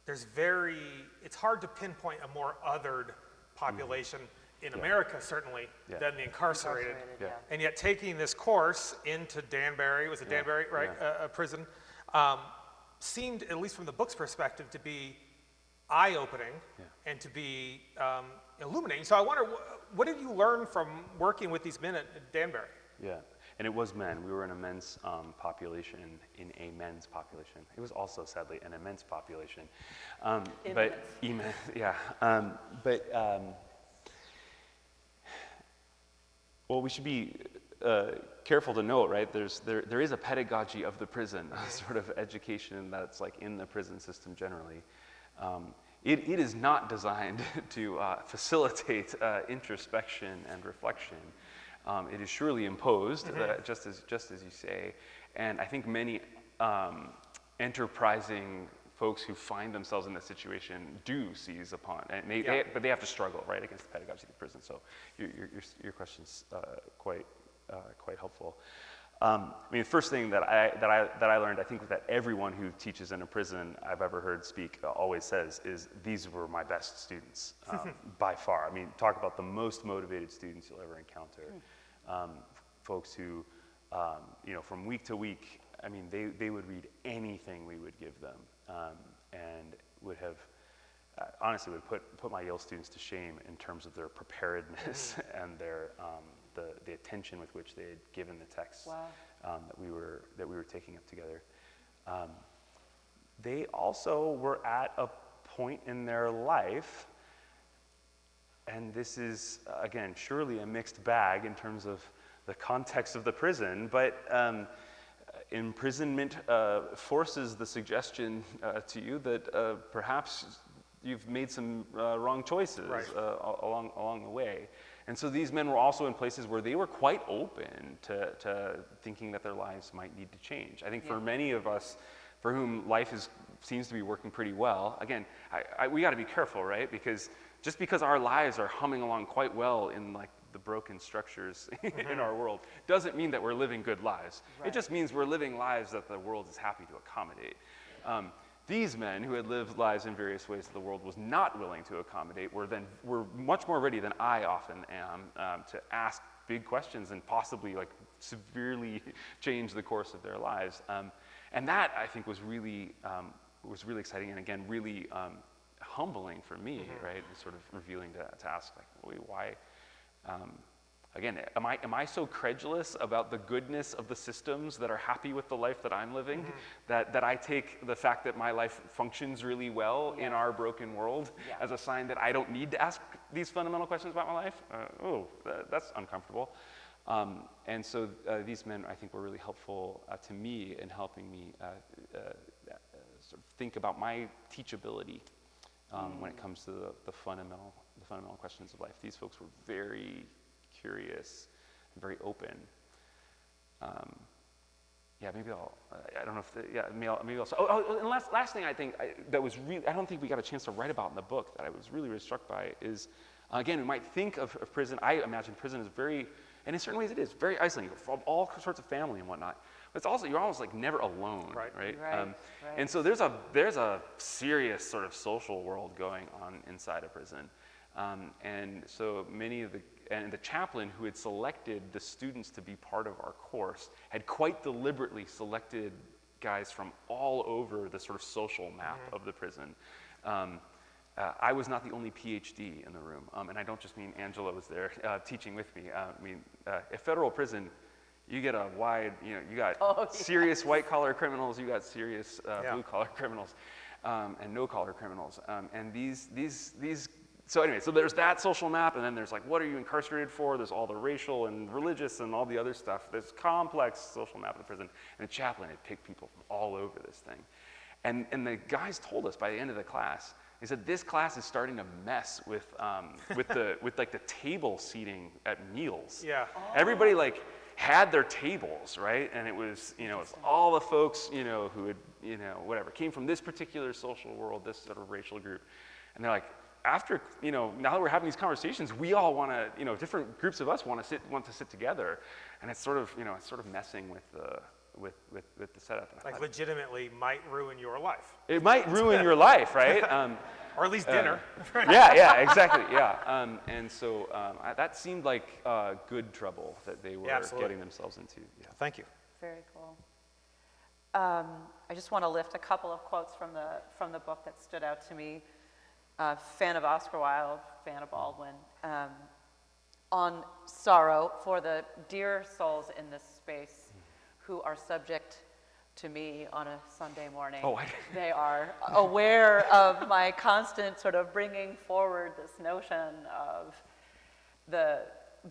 it's hard to pinpoint a more othered population in America, certainly, than the incarcerated. And yet taking this course into Danberry, was it Danberry, right, prison, seemed, at least from the book's perspective, to be eye-opening and to be illuminating. So I wonder, what did you learn from working with these men at Danberry? Yeah, and it was men. We were in a men's population, in a men's population. It was also, sadly, an immense population. Well, we should be careful to note, right? There is a pedagogy of the prison, a sort of education that's like in the prison system generally. It is not designed to facilitate introspection and reflection. It is surely imposed, just as you say. And I think many enterprising folks who find themselves in that situation do seize upon, and but they have to struggle, right, against the pedagogy of the prison. So your question's quite helpful. The first thing that I learned, I think, that everyone who teaches in a prison I've ever heard speak always says is, these were my best students by far. Talk about the most motivated students you'll ever encounter. Folks who, from week to week, they would read anything we would give them, and would have, honestly, would put my Yale students to shame in terms of their preparedness and their the attention with which they had given the texts that we were taking up together. They also were at a point in their life, and this is, again, surely a mixed bag in terms of the context of the prison, but imprisonment forces the suggestion to you that perhaps you've made some wrong choices along the way. And so these men were also in places where they were quite open to thinking that their lives might need to change. I think for many of us, for whom life seems to be working pretty well, again, we got to be careful, right? Because just because our lives are humming along quite well in like the broken structures in our world doesn't mean that we're living good lives. Right. It just means we're living lives that the world is happy to accommodate. These men who had lived lives in various ways that the world was not willing to accommodate were much more ready than I often am to ask big questions and possibly like severely change the course of their lives. And that I think was really exciting, and again really humbling for me, right? Sort of revealing to ask like, wait, why? Again, am I so credulous about the goodness of the systems that are happy with the life that I'm living that I take the fact that my life functions really well in our broken world as a sign that I don't need to ask these fundamental questions about my life? That's uncomfortable. And so these men, I think, were really helpful to me in helping me sort of think about my teachability when it comes to the fundamental questions of life. These folks were very curious, and very open. Maybe I'll. I don't know if. Maybe I'll. And last thing I think that was really. I don't think we got a chance to write about in the book that I was really struck by is, again, we might think of prison. I imagine prison is very, and in certain ways it is very isolating from all sorts of family and whatnot. But it's also, you're almost like never alone, right? And so there's a serious sort of social world going on inside a prison. And so the chaplain who had selected the students to be part of our course had quite deliberately selected guys from all over the sort of social map of the prison. I was not the only PhD in the room, and I don't just mean Angela was there teaching with me. A federal prison, you get a wide, you got serious white-collar criminals, you got serious blue-collar criminals, and no-collar criminals. And so anyway, so there's that social map, and then there's like, what are you incarcerated for? There's all the racial and religious and all the other stuff. There's complex social map of the prison. And the chaplain had picked people from all over this thing. And the guys told us by the end of the class, they said, this class is starting to mess with like the table seating at meals. Yeah. Everybody like had their tables, right? And it was, it was all the folks, who had, whatever, came from this particular social world, this sort of racial group. And they're like, after, now that we're having these conversations, we all want to, different groups of us want to sit together, and it's sort of, messing with the setup. And like legitimately might ruin your life. It might ruin your life, right? Or at least dinner. Yeah, exactly, yeah. And so that seemed like good trouble that they were getting themselves into. Yeah. Thank you. Very cool. I just want to lift a couple of quotes from the book that stood out to me. Fan of Oscar Wilde, fan of Baldwin, on sorrow for the dear souls in this space who are subject to me on a Sunday morning. They are aware of my constant sort of bringing forward this notion of the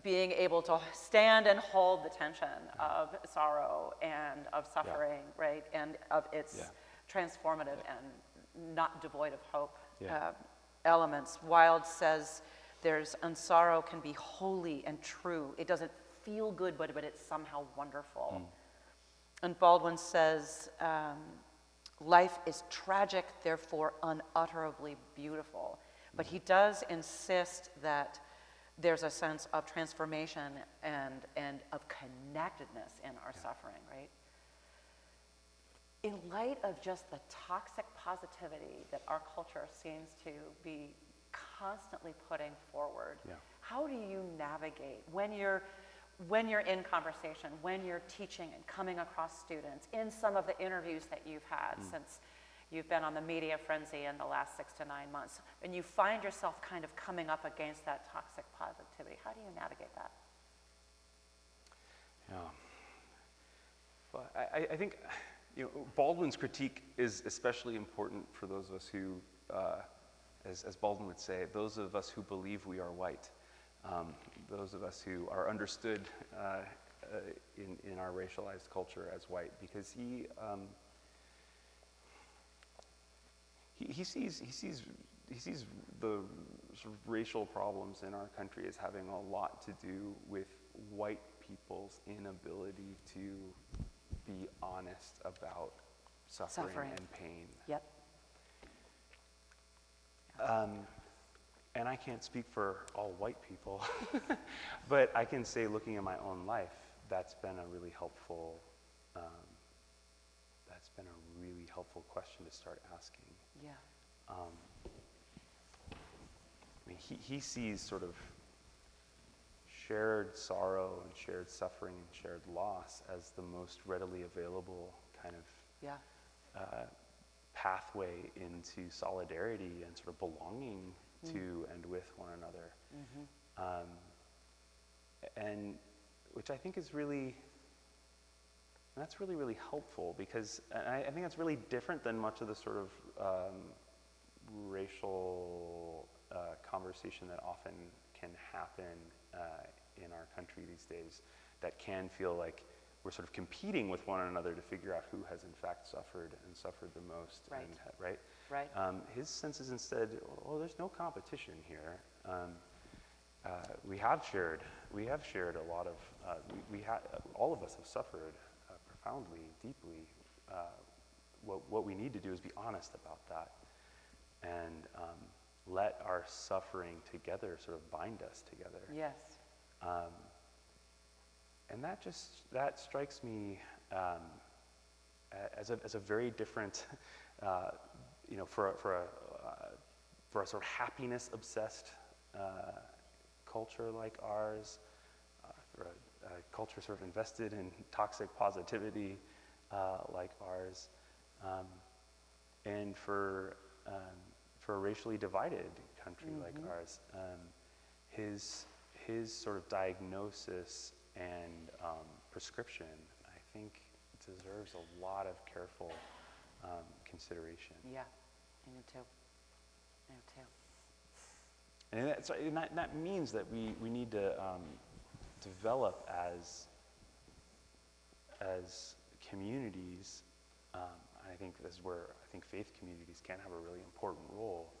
being able to stand and hold the tension of sorrow and of suffering, right, and of its transformative and not devoid of hope. Elements. Wilde says and sorrow can be holy and true. It doesn't feel good, but it's somehow wonderful. And Baldwin says, life is tragic, therefore unutterably beautiful. But he does insist that there's a sense of transformation and of connectedness in our suffering, right? In light of just the toxic positivity that our culture seems to be constantly putting forward, how do you navigate when you're in conversation, when you're teaching and coming across students, in some of the interviews that you've had since you've been on the media frenzy in the last 6 to 9 months, and you find yourself kind of coming up against that toxic positivity? How do you navigate that? Well, I think Baldwin's critique is especially important for those of us who, as Baldwin would say, those of us who believe we are white, those of us who are understood in our racialized culture as white, because he sees the sort of racial problems in our country as having a lot to do with white people's inability to be honest about suffering and pain. Yep. And I can't speak for all white people, but I can say, looking at my own life, that's been a really helpful question to start asking. Yeah. I mean, he sees sort of shared sorrow and shared suffering and shared loss as the most readily available kind of pathway into solidarity and sort of belonging to and with one another. And which I think is really, that's really, really helpful, because I think that's really different than much of the sort of racial conversation that often can happen in our country these days, that can feel like we're sort of competing with one another to figure out who has in fact suffered and suffered the most. Right. And, right? Right. His sense is instead, oh, there's no competition here. We have shared a lot of, all of us have suffered profoundly, deeply. What we need to do is be honest about that, and let our suffering together sort of bind us together. Yes. And that strikes me as a very different, for a sort of happiness-obsessed culture like ours, for a culture sort of invested in toxic positivity like ours, and for a racially divided country like ours. His sort of diagnosis and prescription, I think, deserves a lot of careful consideration. Yeah, I do too. And that means that we need to develop as communities. I think this is where I think faith communities can have a really important role.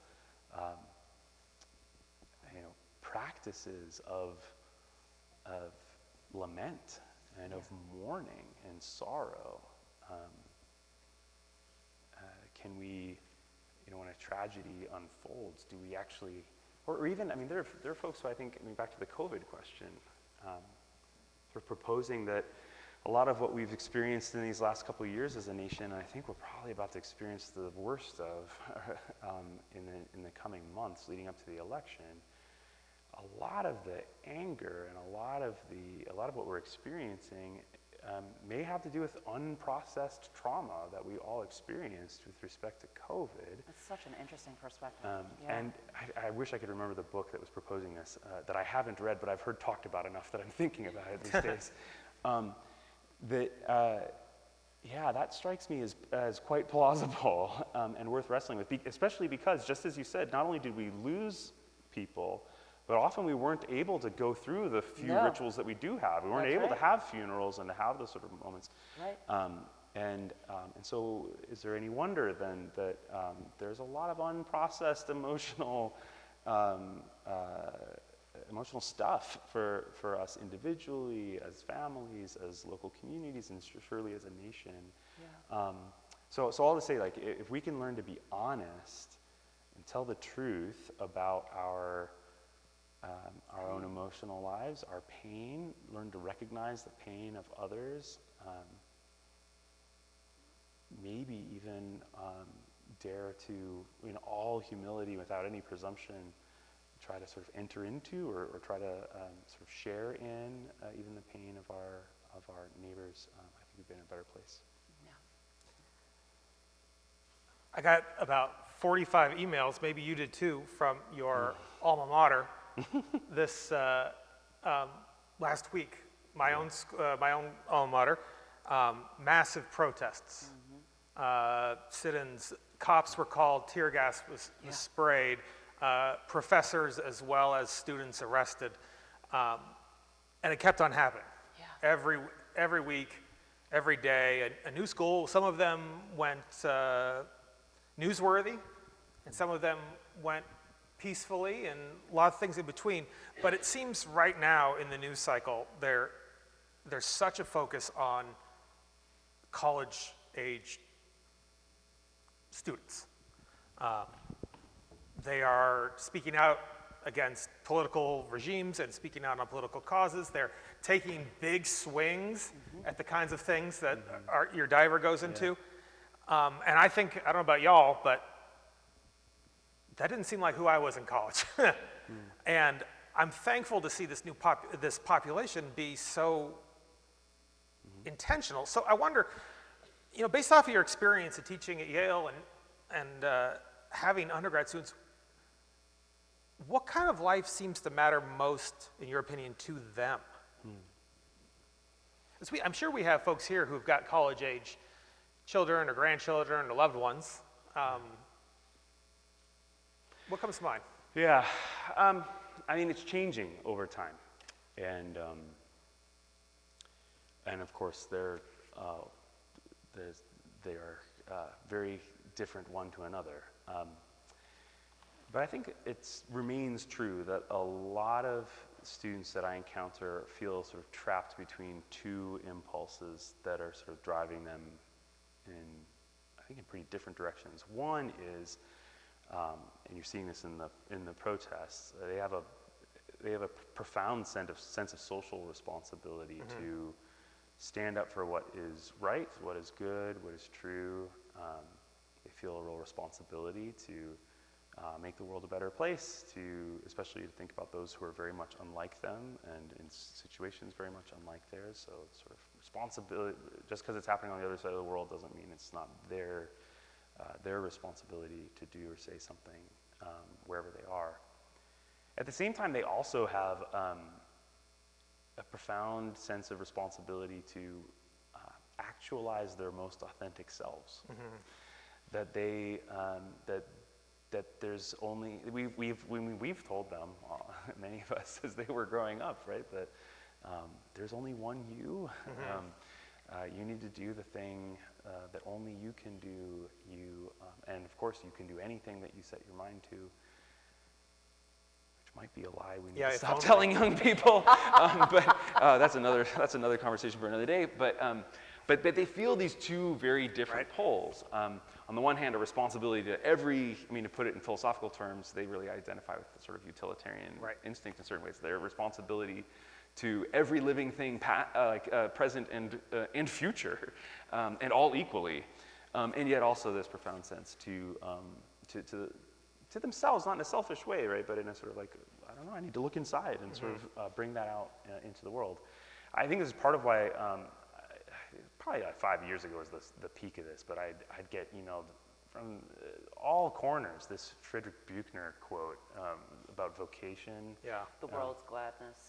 Practices of lament and of mourning and sorrow. Can we, when a tragedy unfolds, do we actually, or even, there are folks who I think, back to the COVID question, sort of proposing that a lot of what we've experienced in these last couple of years as a nation, I think we're probably about to experience the worst of in the coming months leading up to the election. A lot of the anger and a lot of what we're experiencing may have to do with unprocessed trauma that we all experienced with respect to COVID. That's such an interesting perspective. And I wish I could remember the book that was proposing this, that I haven't read, but I've heard talked about enough that I'm thinking about it these days. That strikes me as quite plausible and worth wrestling with, especially because, just as you said, not only did we lose people, but often we weren't able to go through the few rituals that we do have. We weren't able to have funerals and to have those sort of moments. Right. And so is there any wonder then that there's a lot of unprocessed emotional stuff for us individually, as families, as local communities, and surely as a nation. Yeah. So all to say, like, if we can learn to be honest and tell the truth about our own emotional lives, our pain, learn to recognize the pain of others, maybe even dare to, in all humility, without any presumption, try to sort of enter into or try to sort of share in even the pain of our neighbors, I think we'd be in a better place. Yeah. I got about 45 emails, maybe you did too, from your alma mater this last week. My own alma mater, massive protests, sit-ins, cops were called, tear gas was sprayed, professors as well as students arrested, and it kept on happening. Yeah. Every week, every day, a new school. Some of them went newsworthy, and some of them went peacefully and a lot of things in between. But it seems right now in the news cycle, there's such a focus on college-age students. They are speaking out against political regimes and speaking out on political causes. They're taking big swings at the kinds of things that your diver goes into. And I think, I don't know about y'all, but that didn't seem like who I was in college. And I'm thankful to see this new this population be so intentional. So I wonder, based off of your experience of teaching at Yale and having undergrad students, what kind of life seems to matter most, in your opinion, to them? I'm sure we have folks here who've got college-age children or grandchildren or loved ones. What comes to mind? Yeah, I mean, it's changing over time, and of course they are very different one to another. But I think it remains true that a lot of students that I encounter feel sort of trapped between two impulses that are sort of driving them in, I think, in pretty different directions. One is, and you're seeing this in the protests, they have a profound sense of social responsibility to stand up for what is right, what is good, what is true. They feel a real responsibility to make the world a better place, especially to think about those who are very much unlike them and in situations very much unlike theirs. So it's sort of responsibility, just because it's happening on the other side of the world doesn't mean it's not their responsibility to do or say something wherever they are. At the same time, they also have a profound sense of responsibility to actualize their most authentic selves. That they that there's only we've told them, many of us as they were growing up, right, that there's only one you. You need to do the thing that only you can do. And of course, you can do anything that you set your mind to. Which might be a lie we need to stop telling young people. But that's another conversation for another day. But they feel these two very different poles. On the one hand, a responsibility to to put it in philosophical terms, they really identify with the sort of utilitarian instinct in certain ways. Their responsibility to every living thing, present and future, and all equally, and yet also this profound sense to themselves, not in a selfish way, right, but in a sort of like, I don't know, I need to look inside and sort of bring that out into the world. I think this is part of why. Probably like 5 years ago was the peak of this, but I'd get, from all corners, this Friedrich Buechner quote about vocation. Yeah. The world's gladness.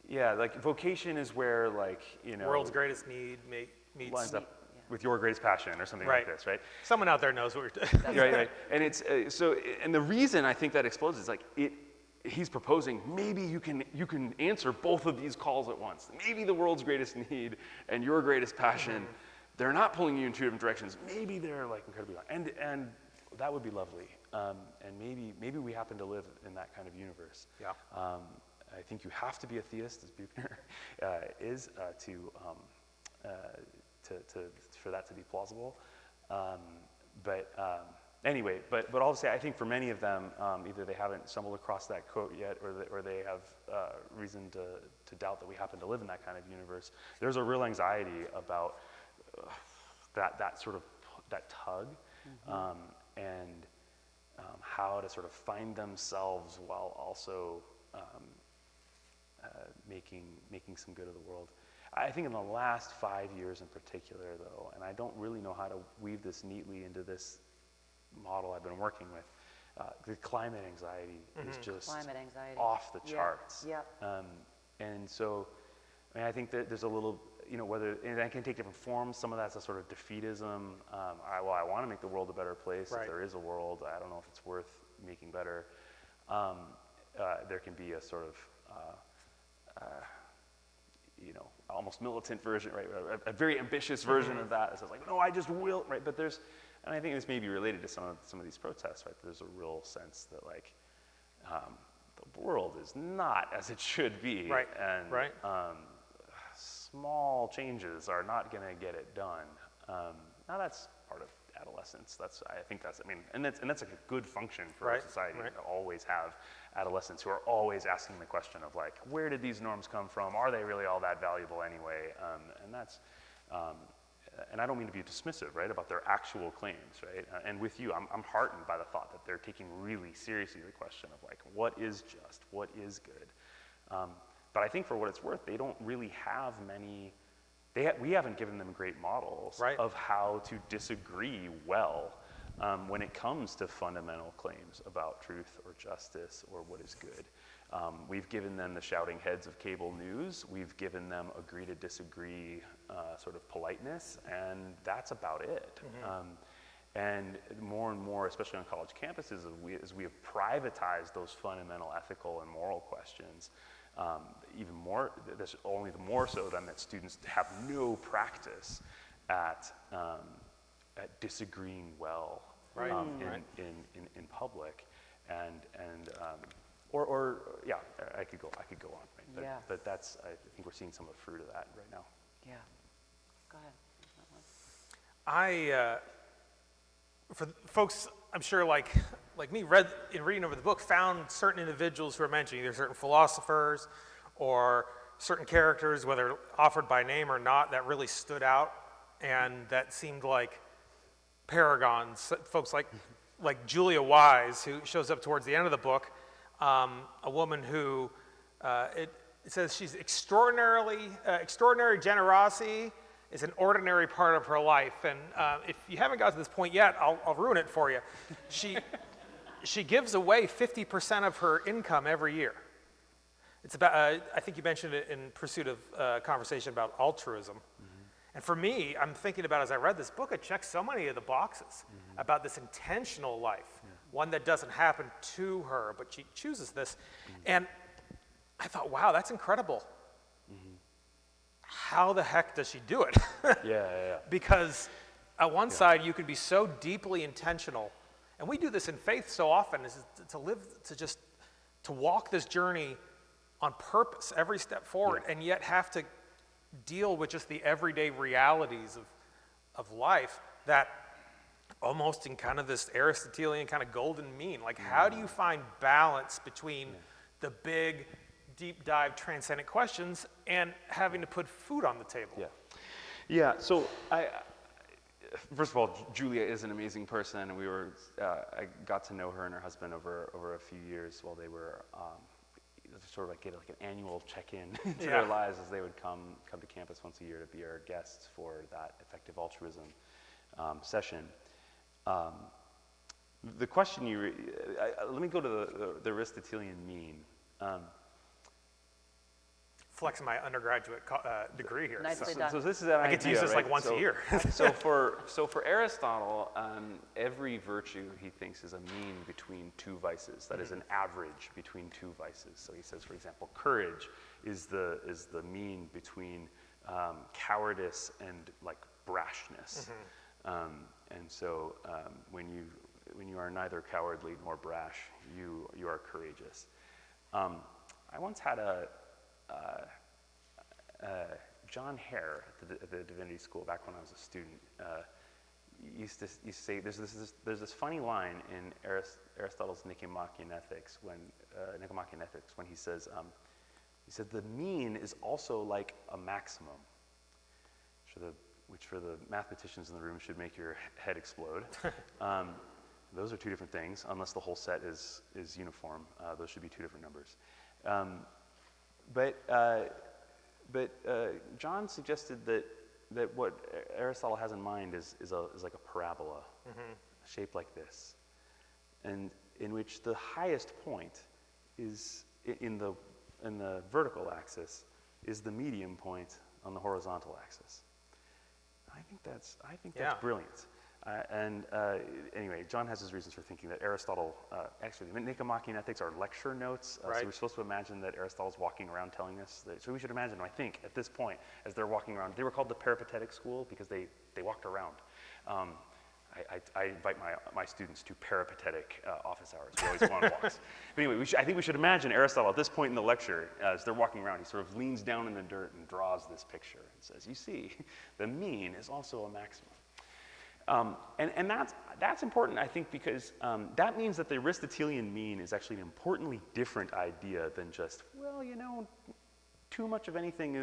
Yeah, like vocation is where, like, world's greatest need meets lines up with your greatest passion or something like this, right? Someone out there knows what you're doing. Right. And it's and the reason I think that explodes is like he's proposing maybe you can answer both of these calls at once. Maybe the world's greatest need and your greatest passion, they're not pulling you in two different directions. Maybe they're like incredibly, and that would be lovely. And maybe we happen to live in that kind of universe. Yeah. I think you have to be a theist, as Buechner is, for that to be plausible. Anyway, but all to say, I think for many of them, either they haven't stumbled across that quote yet, or they have reason to doubt that we happen to live in that kind of universe. There's a real anxiety about that sort of that tug, and how to sort of find themselves while also making some good of the world. I think in the last 5 years in particular, though, and I don't really know how to weave this neatly into this model I've been working with, the climate anxiety is just off the charts. Yeah. And so, I think that there's a little, and that can take different forms. Some of that's a sort of defeatism. I want to make the world a better place. If there is a world, I don't know if it's worth making better. There can be a sort of, almost militant version, right? A very ambitious version of that. It's like, no, I just will, right? But and I think this may be related to some of these protests, right? There's a real sense that, like, the world is not as it should be. Right, And right. Small changes are not going to get it done. Now that's part of adolescence. I think that's like a good function for our Right, society right. to always have adolescents who are always asking the question of like, where did these norms come from? Are they really all that valuable anyway? And I don't mean to be dismissive, right, about their actual claims, right? And with you, I'm heartened by the thought that they're taking really seriously the question of like, what is just, what is good? But I think for what it's worth, they don't really have many. We haven't given them great models Right. of how to disagree well when it comes to fundamental claims about truth or justice or what is good. We've given them the shouting heads of cable news. We've given them agree to disagree sort of politeness, and that's about it. And more, especially on college campuses, as we have privatized those fundamental ethical and moral questions, even more, this only the more so then that students have no practice at disagreeing well Right. in public, yeah, I could go on, right? Yeah. But that's, I think we're seeing some of the fruit of that right now. Yeah. Go ahead. For folks, I'm sure like me, in reading over the book, found certain individuals who are mentioned, either certain philosophers or certain characters, whether offered by name or not, that really stood out and that seemed like paragons. Folks like Julia Wise, who shows up towards the end of the book, a woman who it says she's extraordinary generosity is an ordinary part of her life. And if you haven't got to this point yet, I'll ruin it for you. She gives away 50% of her income every year. It's about, I think you mentioned it in pursuit of conversation about altruism. And for me, I'm thinking about, as I read this book, it checks so many of the boxes about this intentional life, one that doesn't happen to her, but she chooses this. And I thought, wow, that's incredible. How the heck does she do it? Yeah. Because at one side, you could be so deeply intentional, and we do this in faith so often, is to walk this journey on purpose every step forward, and yet have to deal with just the everyday realities of life that almost in kind of this Aristotelian kind of golden mean. Like, how do you find balance between the big, deep dive transcendent questions and having to put food on the table? Yeah, so first of all, Julia is an amazing person, and I got to know her and her husband over a few years while they were sort of like get like an annual check-in to their lives as they would come to campus once a year to be our guests for that effective altruism session. The question let me go to the Aristotelian mean. Flexing my undergraduate degree here. Nicely done. So this is an I get to use this like once a year. so for Aristotle, every virtue he thinks is a mean between two vices. That is an average between two vices. So he says, for example, courage is the mean between cowardice and like brashness. And so when you are neither cowardly nor brash, you are courageous. I once had John Hare at the Divinity School back when I was a student used to say there's this funny line in Aristotle's Nicomachean Ethics when he says the mean is also like a maximum, which for the mathematicians in the room should make your head explode. Those are two different things, unless the whole set is uniform. Those should be two different numbers. But John suggested that what Aristotle has in mind is like a parabola, shaped like this, and in which the highest point is in the vertical axis is the medium point on the horizontal axis. I think that's brilliant. Anyway, John has his reasons for thinking that Aristotle, actually, the Nicomachean Ethics are lecture notes, so we're supposed to imagine that Aristotle's walking around telling us that. So we should imagine, I think, at this point, as they're walking around, they were called the peripatetic school because they walked around. I invite my students to peripatetic office hours. We always go on walks. But anyway, I think we should imagine Aristotle at this point in the lecture, as they're walking around, he sort of leans down in the dirt and draws this picture and says, you see, the mean is also a maximum. And that's important, I think, because that means that the Aristotelian mean is actually an importantly different idea than just, well, too much of anything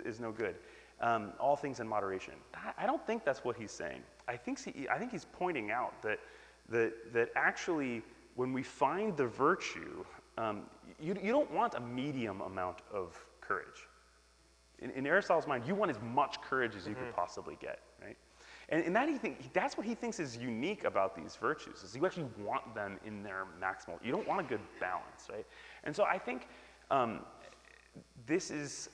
is no good. All things in moderation. I don't think that's what he's saying. I think he's pointing out that actually when we find the virtue, you don't want a medium amount of courage. In Aristotle's mind, you want as much courage as you could possibly get, right? And that's what he thinks is unique about these virtues, is you actually want them in their maximal. You don't want a good balance, right? And so I think this is,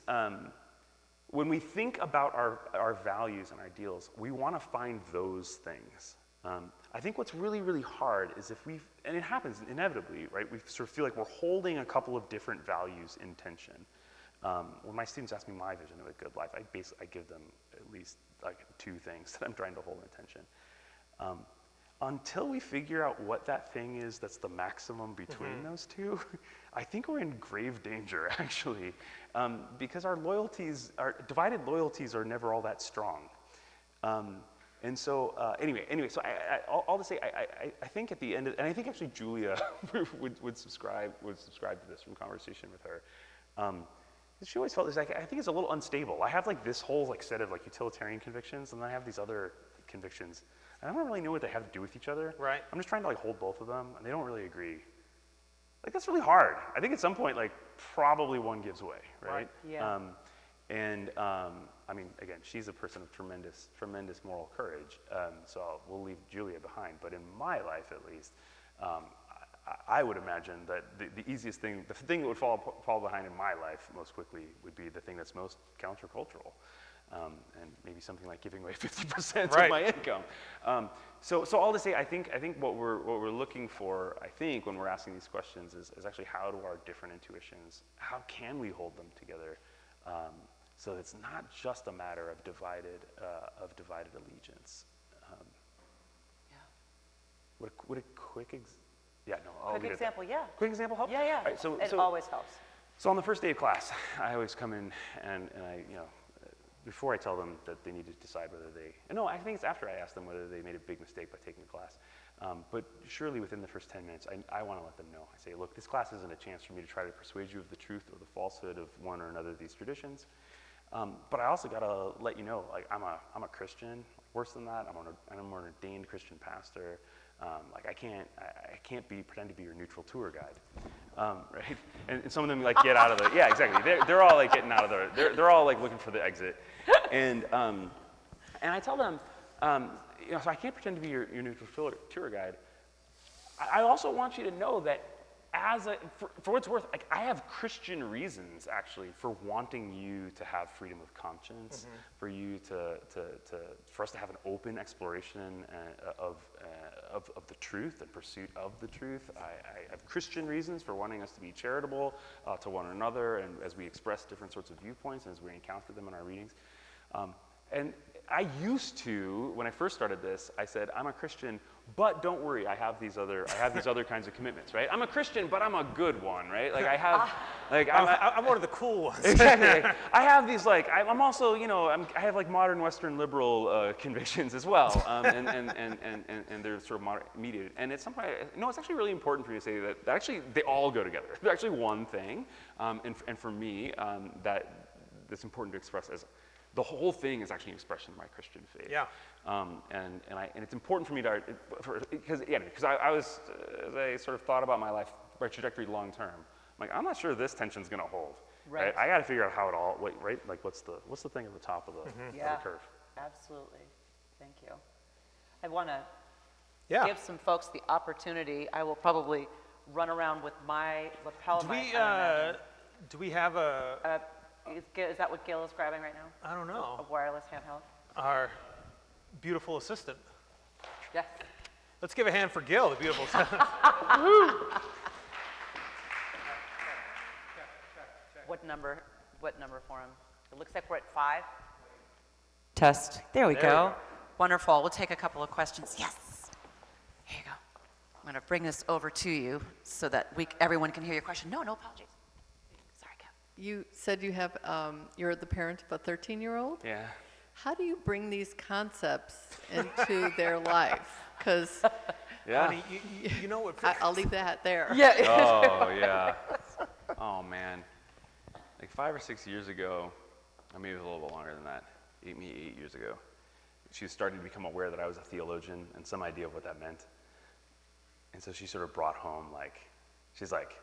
when we think about our values and ideals, we want to find those things. I think what's really, really hard is and it happens inevitably, right? We sort of feel like we're holding a couple of different values in tension. When my students ask me my vision of a good life, I give them at least like 2 things that I'm trying to hold in tension. Until we figure out what that thing is that's the maximum between those two, I think we're in grave danger, actually, because our divided loyalties are never all that strong. And so, anyway, so all to say, I think at the end, and I think actually Julia would subscribe to this from conversation with her. She always felt I think it's a little unstable. I have like this whole set of utilitarian convictions, and then I have these other convictions. I don't really know what they have to do with each other. Right. I'm just trying to hold both of them, and they don't really agree. That's really hard. I think at some point, probably one gives way, right? Yeah. I mean, again, she's a person of tremendous moral courage, so we'll leave Julia behind. But in my life, at least, I would imagine that the easiest thing, the thing that would fall behind in my life most quickly would be the thing that's most countercultural. And maybe something like giving away 50% of my income. So all to say, I think what we're looking for, I think, when we're asking these questions is actually how do our different intuitions, how can we hold them together, so that it's not just a matter of divided allegiance. Would a quick example, yeah. Quick example help? Yeah. Right, so it always helps. So on the first day of class, I always come in and I before I tell them that they need to decide whether I think it's after I ask them whether they made a big mistake by taking the class. But surely within the first 10 minutes, I want to let them know. I say, look, this class isn't a chance for me to try to persuade you of the truth or the falsehood of one or another of these traditions. But I also got to let you know, I'm a Christian. Worse than that, I'm an ordained Christian pastor. I can't pretend to be your neutral tour guide, right? And some of them get out of the exactly. They're all getting out of they're all looking for the exit, and I tell them, so I can't pretend to be your neutral tour guide. I also want you to know that for what it's worth, I have Christian reasons actually for wanting you to have freedom of conscience, for you for us to have an open exploration of the truth and pursuit of the truth. I have Christian reasons for wanting us to be charitable to one another, and as we express different sorts of viewpoints and as we encounter them in our readings. And I used to, when I first started this, I said, I'm a Christian, but don't worry, I have these other kinds of commitments, right? I'm a Christian, but I'm a good one, right? I'm one of the cool ones. Exactly. I have these I'm also, I have modern Western liberal convictions as well, and they're sort of mediated. And at some point, it's actually really important for you to say that actually they all go together. They're actually one thing, and for me, that's important to express as. The whole thing is actually an expression of my Christian faith. Yeah. And it's important for me to, because I was, as I sort of thought about my life, my trajectory long term, I'm not sure this tension's going to hold. Right. I got to figure out how it all, right? What's the thing at the top of the curve? Absolutely. Thank you. I want to give some folks the opportunity. I will probably run around with my lapel. Do we have a? Is that what Gil is grabbing right now? I don't know. A wireless handheld? Our beautiful assistant. Yes. Let's give a hand for Gil, the beautiful assistant. What number for him? It looks like we're at 5. Test. There we go. Wonderful. We'll take a couple of questions. Yes. Here you go. I'm going to bring this over to you so that everyone can hear your question. No apologies. Sorry, Kat. You said you have, you're the parent of a 13-year-old? Yeah. How do you bring these concepts into their life? Because Yeah. Honey, you know what? I'll leave that there. Yeah. Oh, yeah. Oh, man. Like 5 or 6 years ago, or maybe it was a little bit longer than that, 8 years ago, she was starting to become aware that I was a theologian and some idea of what that meant. And so she sort of brought home, like, she's like,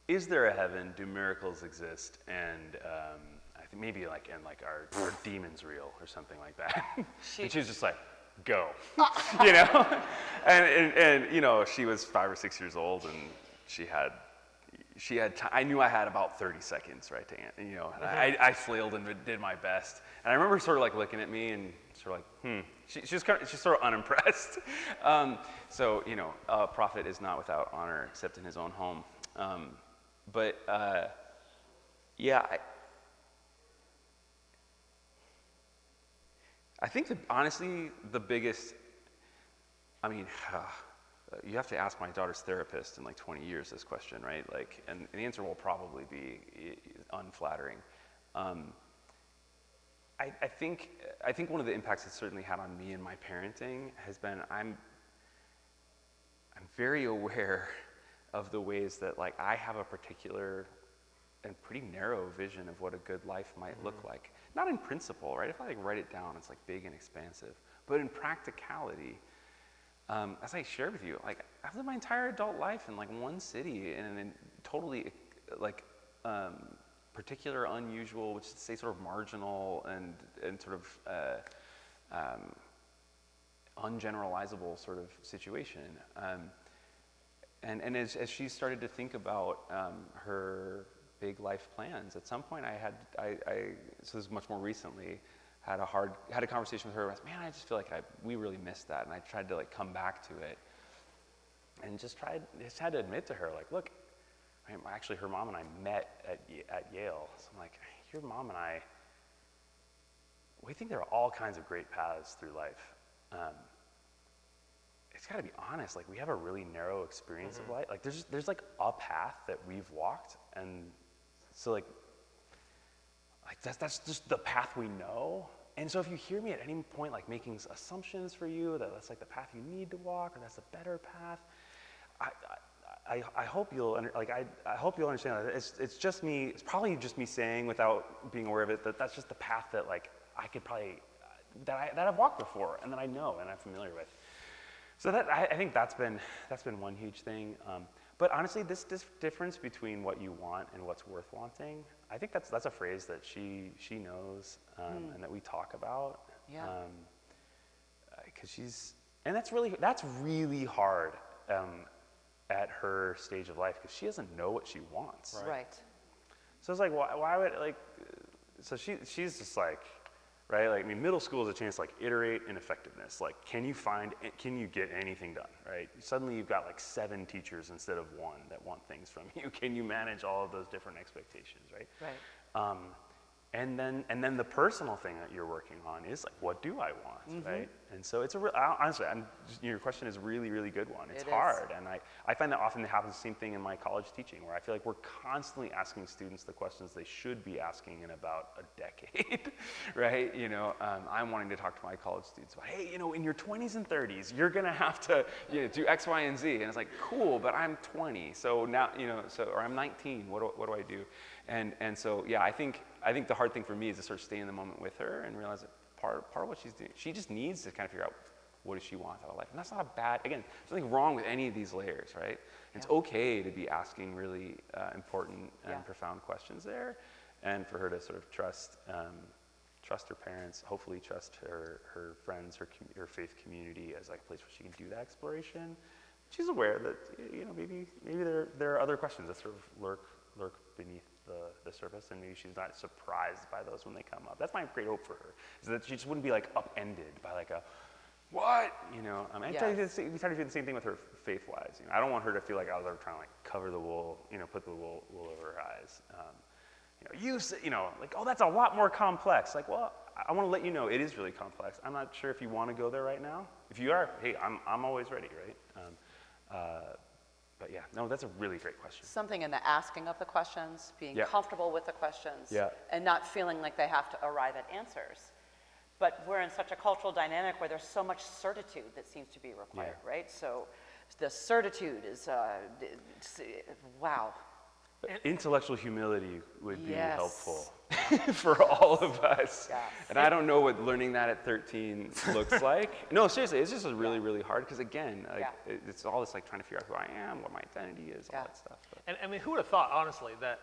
is there a heaven? Do miracles exist? And I think maybe like, and like, are demons real or something like that? And she was just like, go, you know? And you know, she was 5 or 6 years old, and she had I knew I had about 30 seconds, right, to, you know, and I flailed and did my best. And I remember sort of like looking at me and sort of like, she's sort of unimpressed. So, you know, a prophet is not without honor except in his own home. But yeah, I think that honestly, the biggest, I mean, you have to ask my daughter's therapist in like 20 years this question, right? Like, and the answer will probably be unflattering. I think one of the impacts it's certainly had on me and my parenting has been I'm very aware of the ways that like I have a particular and pretty narrow vision of what a good life might look like. Not in principle, right? If I like write it down, it's like big and expansive. But in practicality, as I shared with you, like I've lived my entire adult life in like one city in totally like particular, unusual, which is to say sort of marginal and sort of ungeneralizable sort of situation. And as she started to think about her big life plans, at some point so this is much more recently, had a conversation with her. I said, man, I just feel like we really missed that, and I tried to like come back to it, and just had to admit to her, like, look, actually, her mom and I met at Yale. So I'm like, your mom and I, we think there are all kinds of great paths through life. It's got to be honest. Like, we have a really narrow experience of life. Like, there's like a path that we've walked, and so like that's just the path we know. And so if you hear me at any point like making assumptions for you that that's like the path you need to walk or that's a better path, I hope you'll I hope you'll understand that it's just me. It's probably just me saying without being aware of it that that's just the path that like I could probably that I've walked before and that I know and I'm familiar with. So that I think that's been one huge thing. But honestly, this difference between what you want and what's worth wanting, I think that's a phrase that she knows and that we talk about. Yeah. Because that's really hard at her stage of life because she doesn't know what she wants. Right. So it's like, why would like? So she's just like, right? Like, I mean, middle school is a chance to like iterate in effectiveness. Like, can you get anything done, right? Suddenly you've got like 7 teachers instead of 1 that want things from you. Can you manage all of those different expectations, right? Right. And then the personal thing that you're working on is like, what do I want, right? And so it's honestly, your question is a really, really good one. It's hard, and I find that often happens the same thing in my college teaching, where I feel like we're constantly asking students the questions they should be asking in about a decade, right? You know, I'm wanting to talk to my college students about, hey, you know, in your 20s and 30s, you're gonna have to do X, Y, and Z, and it's like, cool, but I'm 20, so now, or I'm 19. What do I do? And so yeah, I think the hard thing for me is to sort of stay in the moment with her and realize that part of what she's doing, she just needs to kind of figure out what does she want out of life. And that's not a bad, again, there's nothing wrong with any of these layers, right? It's okay to be asking really important and profound questions there, and for her to sort of trust her parents, hopefully trust her friends, her faith community as like a place where she can do that exploration. She's aware that, maybe there are other questions that sort of lurk beneath the surface, and maybe she's not surprised by those when they come up. That's my great hope for her, is that she just wouldn't be like upended by like a, what? I try to do the same thing with her faith-wise. I don't want her to feel like I was ever trying to like cover the wool, put the wool over her eyes. Like, oh, that's a lot more complex. Like, well, I want to let you know it is really complex. I'm not sure if you want to go there right now. If you are, hey, I'm always ready, right? But yeah, no, that's a really great question. Something in the asking of the questions, being comfortable with the questions, Yeah. and not feeling like they have to arrive at answers. But we're in such a cultural dynamic where there's so much certitude that seems to be required, right? So the certitude is, wow. Intellectual humility would be Yes. helpful for all of us. Yes. And I don't know what learning that at 13 looks like. No, seriously, it's just really, really hard because, again, like, it's all this like trying to figure out who I am, what my identity is, all that stuff. But. And I mean, who would have thought, honestly, that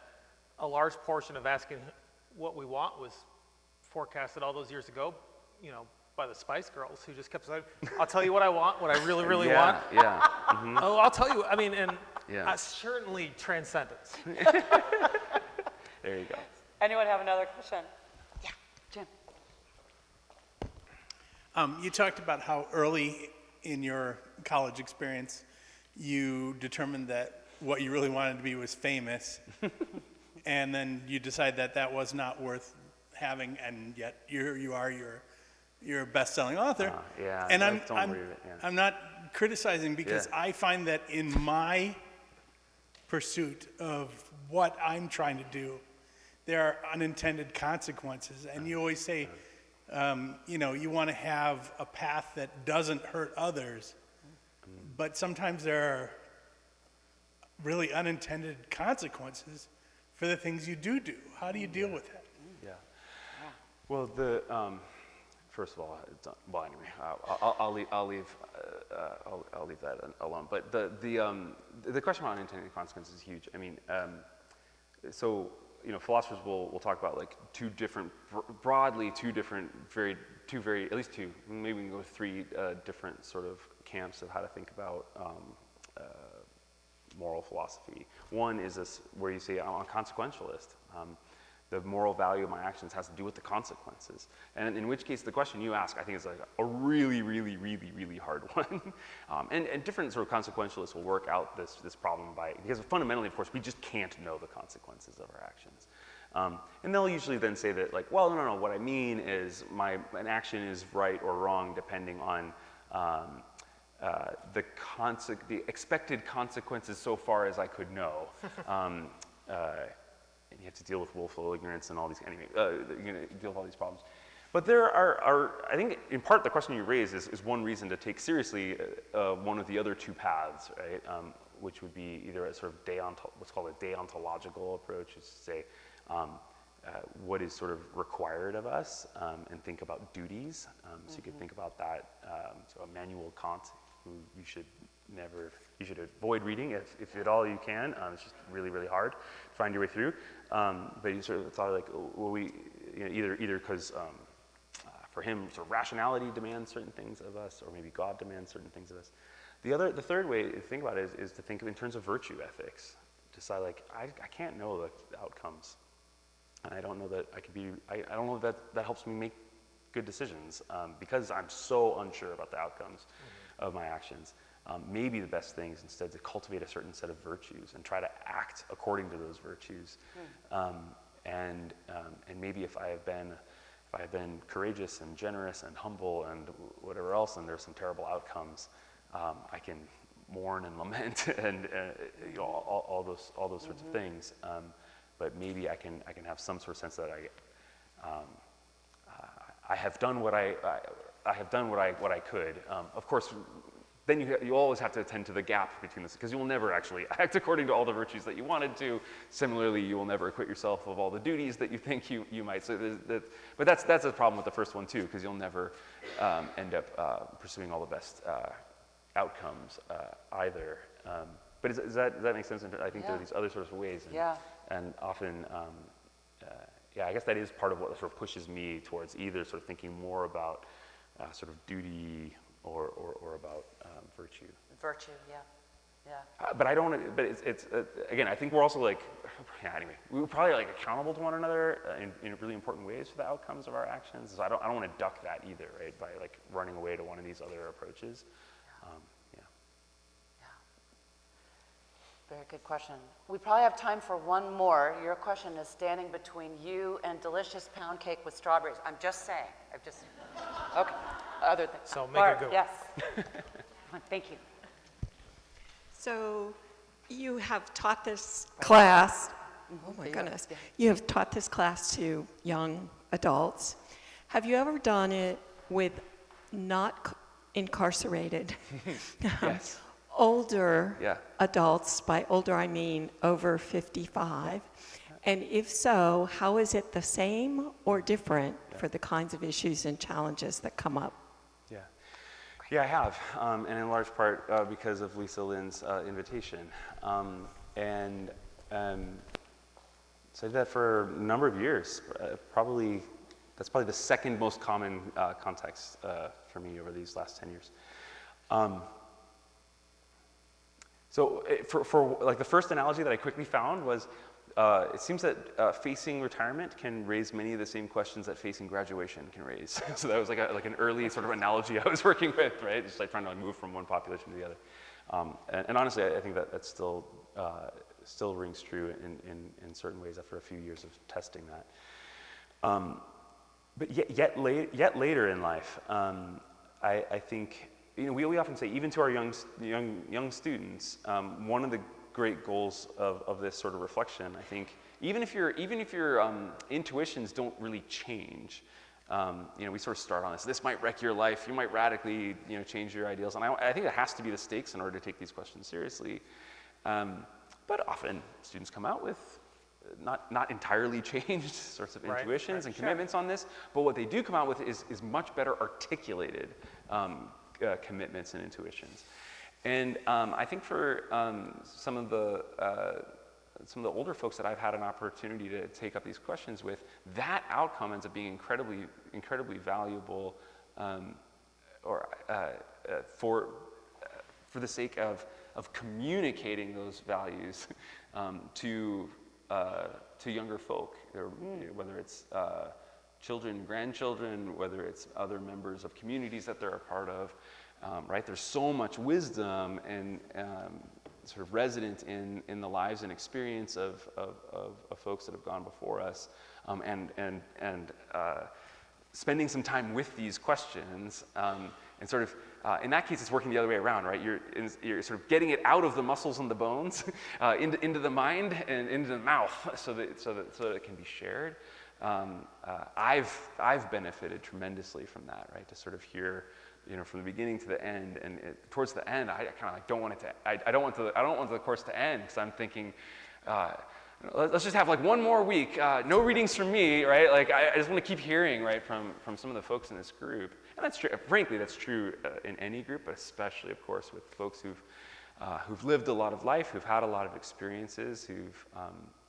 a large portion of asking what we want was forecasted all those years ago, by the Spice Girls, who just kept saying, I'll tell you what I want, what I really, really want. Yeah. Mm-hmm. Oh, I'll tell you. I mean, and Yeah. certainly Transcendence. There you go. Anyone have another question? Yeah, Jim. You talked about how early in your college experience you determined that what you really wanted to be was famous, and then you decided that that was not worth having, and yet you're a best-selling author. Yeah, and don't believe it, yeah. I'm not criticizing because Yeah. I find that in my pursuit of what I'm trying to do, there are unintended consequences, and you always say, you want to have a path that doesn't hurt others, but sometimes there are really unintended consequences for the things you do. How do you deal with that? Yeah. Well, first of all, anyway, I'll leave that alone. But the question about unintended consequences is huge. I mean, philosophers will talk about like two different, at least two, maybe we can go three different sort of camps of how to think about moral philosophy. One is this, where you say, I'm a consequentialist. The moral value of my actions has to do with the consequences. And in which case, the question you ask, I think, is like a really, really, really, really hard one. And different sort of consequentialists will work out this problem because fundamentally, of course, we just can't know the consequences of our actions. And they'll usually then say that, like, well, no, what I mean is an action is right or wrong depending on the expected consequences so far as I could know. And you have to deal with willful ignorance and all these, anyway, you're going to deal with all these problems. But there are, I think, in part, the question you raise is one reason to take seriously one of the other two paths, right? Which would be either a sort of what's called a deontological approach, is to say what is sort of required of us, and think about duties. So you could think about that. So Immanuel Kant, who you should avoid reading if at all you can. It's just really, really hard to find your way through. But you sort of thought like, well, either because for him, sort of rationality demands certain things of us, or maybe God demands certain things of us. The third way to think about it is to think of in terms of virtue ethics. Decide like, I can't know the outcomes, and I don't know that I don't know that helps me make good decisions because I'm so unsure about the outcomes of my actions. Maybe the best thing is instead to cultivate a certain set of virtues and try to act according to those virtues. And maybe if I have been courageous and generous and humble and whatever else, and there's some terrible outcomes, I can mourn and lament and all those sorts of things. But maybe I can have some sort of sense that I have done what I could. Of course, then you always have to attend to the gap between this, because you will never actually act according to all the virtues that you wanted to. Similarly, you will never acquit yourself of all the duties that you think you might. So but that's a problem with the first one too, because you'll never end up pursuing all the best outcomes either. But does that make sense? I think there are these other sorts of ways, and often, I guess that is part of what sort of pushes me towards either sort of thinking more about sort of duty or about virtue. Virtue, yeah. But I don't. But it's again. I think we're also like, anyway. We're probably like accountable to one another in really important ways for the outcomes of our actions. So I don't want to duck that either, right? By like running away to one of these other approaches. Very good question. We probably have time for one more. Your question is standing between you and delicious pound cake with strawberries. I'm just saying. Okay. Other things. So make Barb, it go. Yes. Thank you. So you have taught this class, oh my goodness, you have taught this class to young adults. Have you ever done it with not incarcerated Yes. older Yeah. adults? By older I mean over 55. And if so, how is it the same or different for the kinds of issues and challenges that come up? Yeah. Yeah, I have, and in large part because of Lisa Lynn's invitation. So I did that for a number of years. That's probably the second most common context for me over these last 10 years. So for like the first analogy that I quickly found was, it seems that facing retirement can raise many of the same questions that facing graduation can raise. So that was like an early sort of analogy I was working with, right? Just like trying to move from one population to the other. And honestly, I think that still rings true in certain ways after a few years of testing that. But yet later in life, I think, we often say, even to our young students, one of the great goals of this sort of reflection, I think, even if your intuitions don't really change, we sort of start on this might wreck your life, you might radically, change your ideals, and I think that has to be the stakes in order to take these questions seriously. But often students come out with not entirely changed sorts of intuitions and commitments on this, but what they do come out with is much better articulated commitments and intuitions. And I think for some of the older folks that I've had an opportunity to take up these questions with, that outcome ends up being incredibly valuable, for the sake of communicating those values to younger folk, whether it's children, grandchildren, whether it's other members of communities that they're a part of. Right, there's so much wisdom and sort of resident in the lives and experience of folks that have gone before us, and spending some time with these questions, and sort of in that case, it's working the other way around, right? You're sort of getting it out of the muscles and the bones, into the mind and into the mouth, so that it can be shared. I've benefited tremendously from that, right? To sort of hear, from the beginning to the end, and towards the end, I kind of like don't want it to. I don't want the course to end, because I'm thinking, let's just have like one more week, no readings from me, right? Like I just want to keep hearing, right, from some of the folks in this group, and that's true. Frankly, that's true in any group, but especially, of course, with folks who've lived a lot of life, who've had a lot of experiences, who've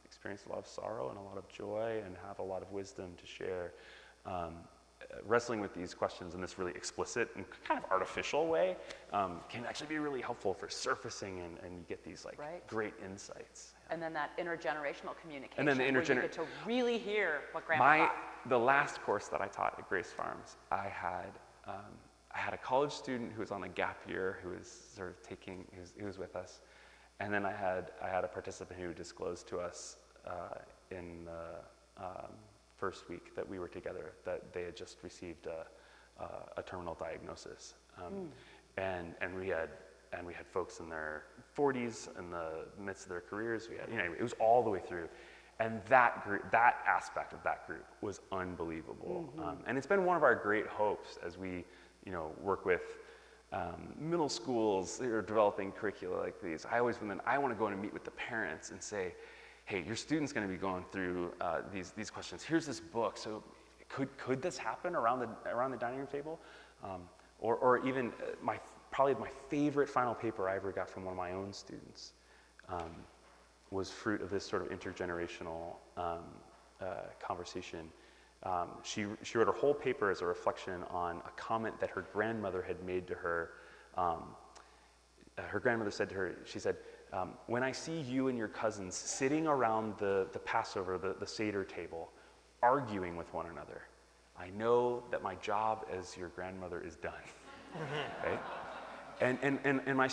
experienced a lot of sorrow and a lot of joy, and have a lot of wisdom to share. Wrestling with these questions in this really explicit and kind of artificial way can actually be really helpful for surfacing, and you get these great insights. And then that intergenerational communication, and then the where you get to really hear what Grandpa thought. The last course that I taught at Grace Farms, I had a college student who was on a gap year, who was sort of he was with us, and then I had a participant who disclosed to us in the first week that we were together that they had just received a terminal diagnosis, and we had folks in their 40s in the midst of their careers. We had, it was all the way through, and that aspect of that group was unbelievable. And it's been one of our great hopes as we, work with middle schools that are developing curricula like these. I want to go in and meet with the parents and say, hey, your student's going to be going through these questions. Here's this book. So could this happen around the dining room table? Or even probably my favorite final paper I ever got from one of my own students was fruit of this sort of intergenerational conversation. She wrote her whole paper as a reflection on a comment that her grandmother had made to her. Her grandmother said to her, she said, when I see you and your cousins sitting around the Passover, the Seder table, arguing with one another, I know that my job as your grandmother is done, right? And my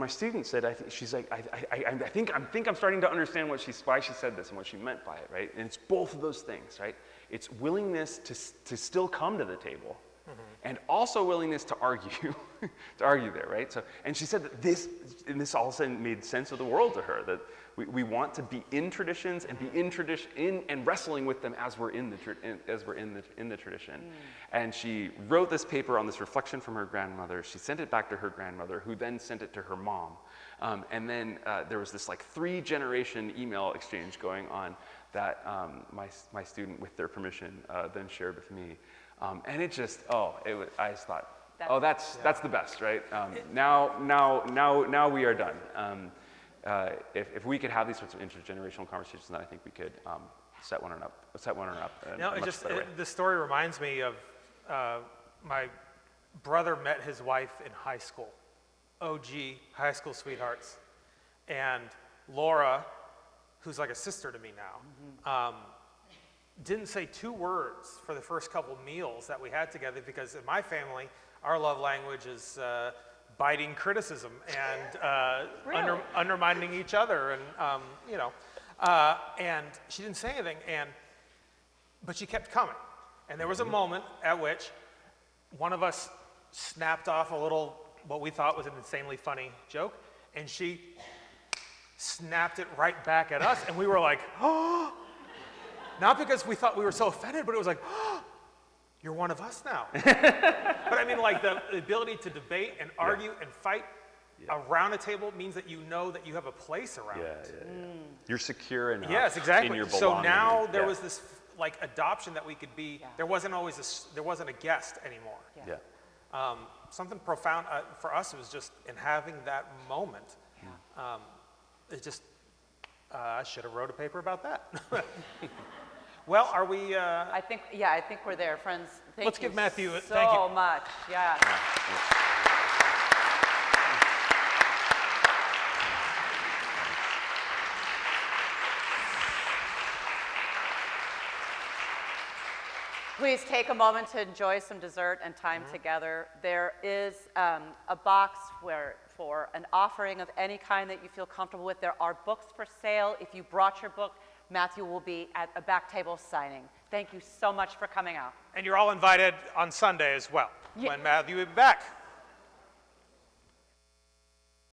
student said, she's like, I think I'm starting to understand why she said this and what she meant by it, right? And it's both of those things, right? It's willingness to still come to the table, and also willingness to argue, to argue there, right? So, and she said that this all of a sudden made sense of the world to her, that we want to be in traditions and be in wrestling with them as we're in the tradition. And she wrote this paper on this reflection from her grandmother. She sent it back to her grandmother, who then sent it to her mom. And then there was this like 3-generation email exchange going on that my student, with their permission, then shared with me. And it just, I just thought, that's the best, right? Now we are done. If we could have these sorts of intergenerational conversations, then I think we could set one up. The story reminds me of my brother met his wife in high school, OG high school sweethearts, and Laura, who's like a sister to me now, didn't say 2 words for the first couple meals that we had together, because in my family, our love language is biting criticism and undermining each other, and and she didn't say anything, but she kept coming. And there was a moment at which one of us snapped off a little, what we thought was an insanely funny joke, and she snapped it right back at us, and we were like, oh, not because we thought we were so offended, but it was like, oh, you're one of us now. But I mean, like, the ability to debate and argue and fight around a table means that you know that you have a place around it. You're secure enough. Yes, exactly. In your So belonging. now there was this like adoption that we could be. There wasn't a guest anymore. Something profound for us was just in having that moment. It just I should have wrote a paper about that. Well, are we? I think we're there, friends. Let's give Matthew so thank you. much. Yeah. Please take a moment to enjoy some dessert and time together. There is a box for an offering of any kind that you feel comfortable with. There are books for sale. If you brought your book, Matthew will be at a back table signing. Thank you so much for coming out. And you're all invited on Sunday as well, when Matthew will be back.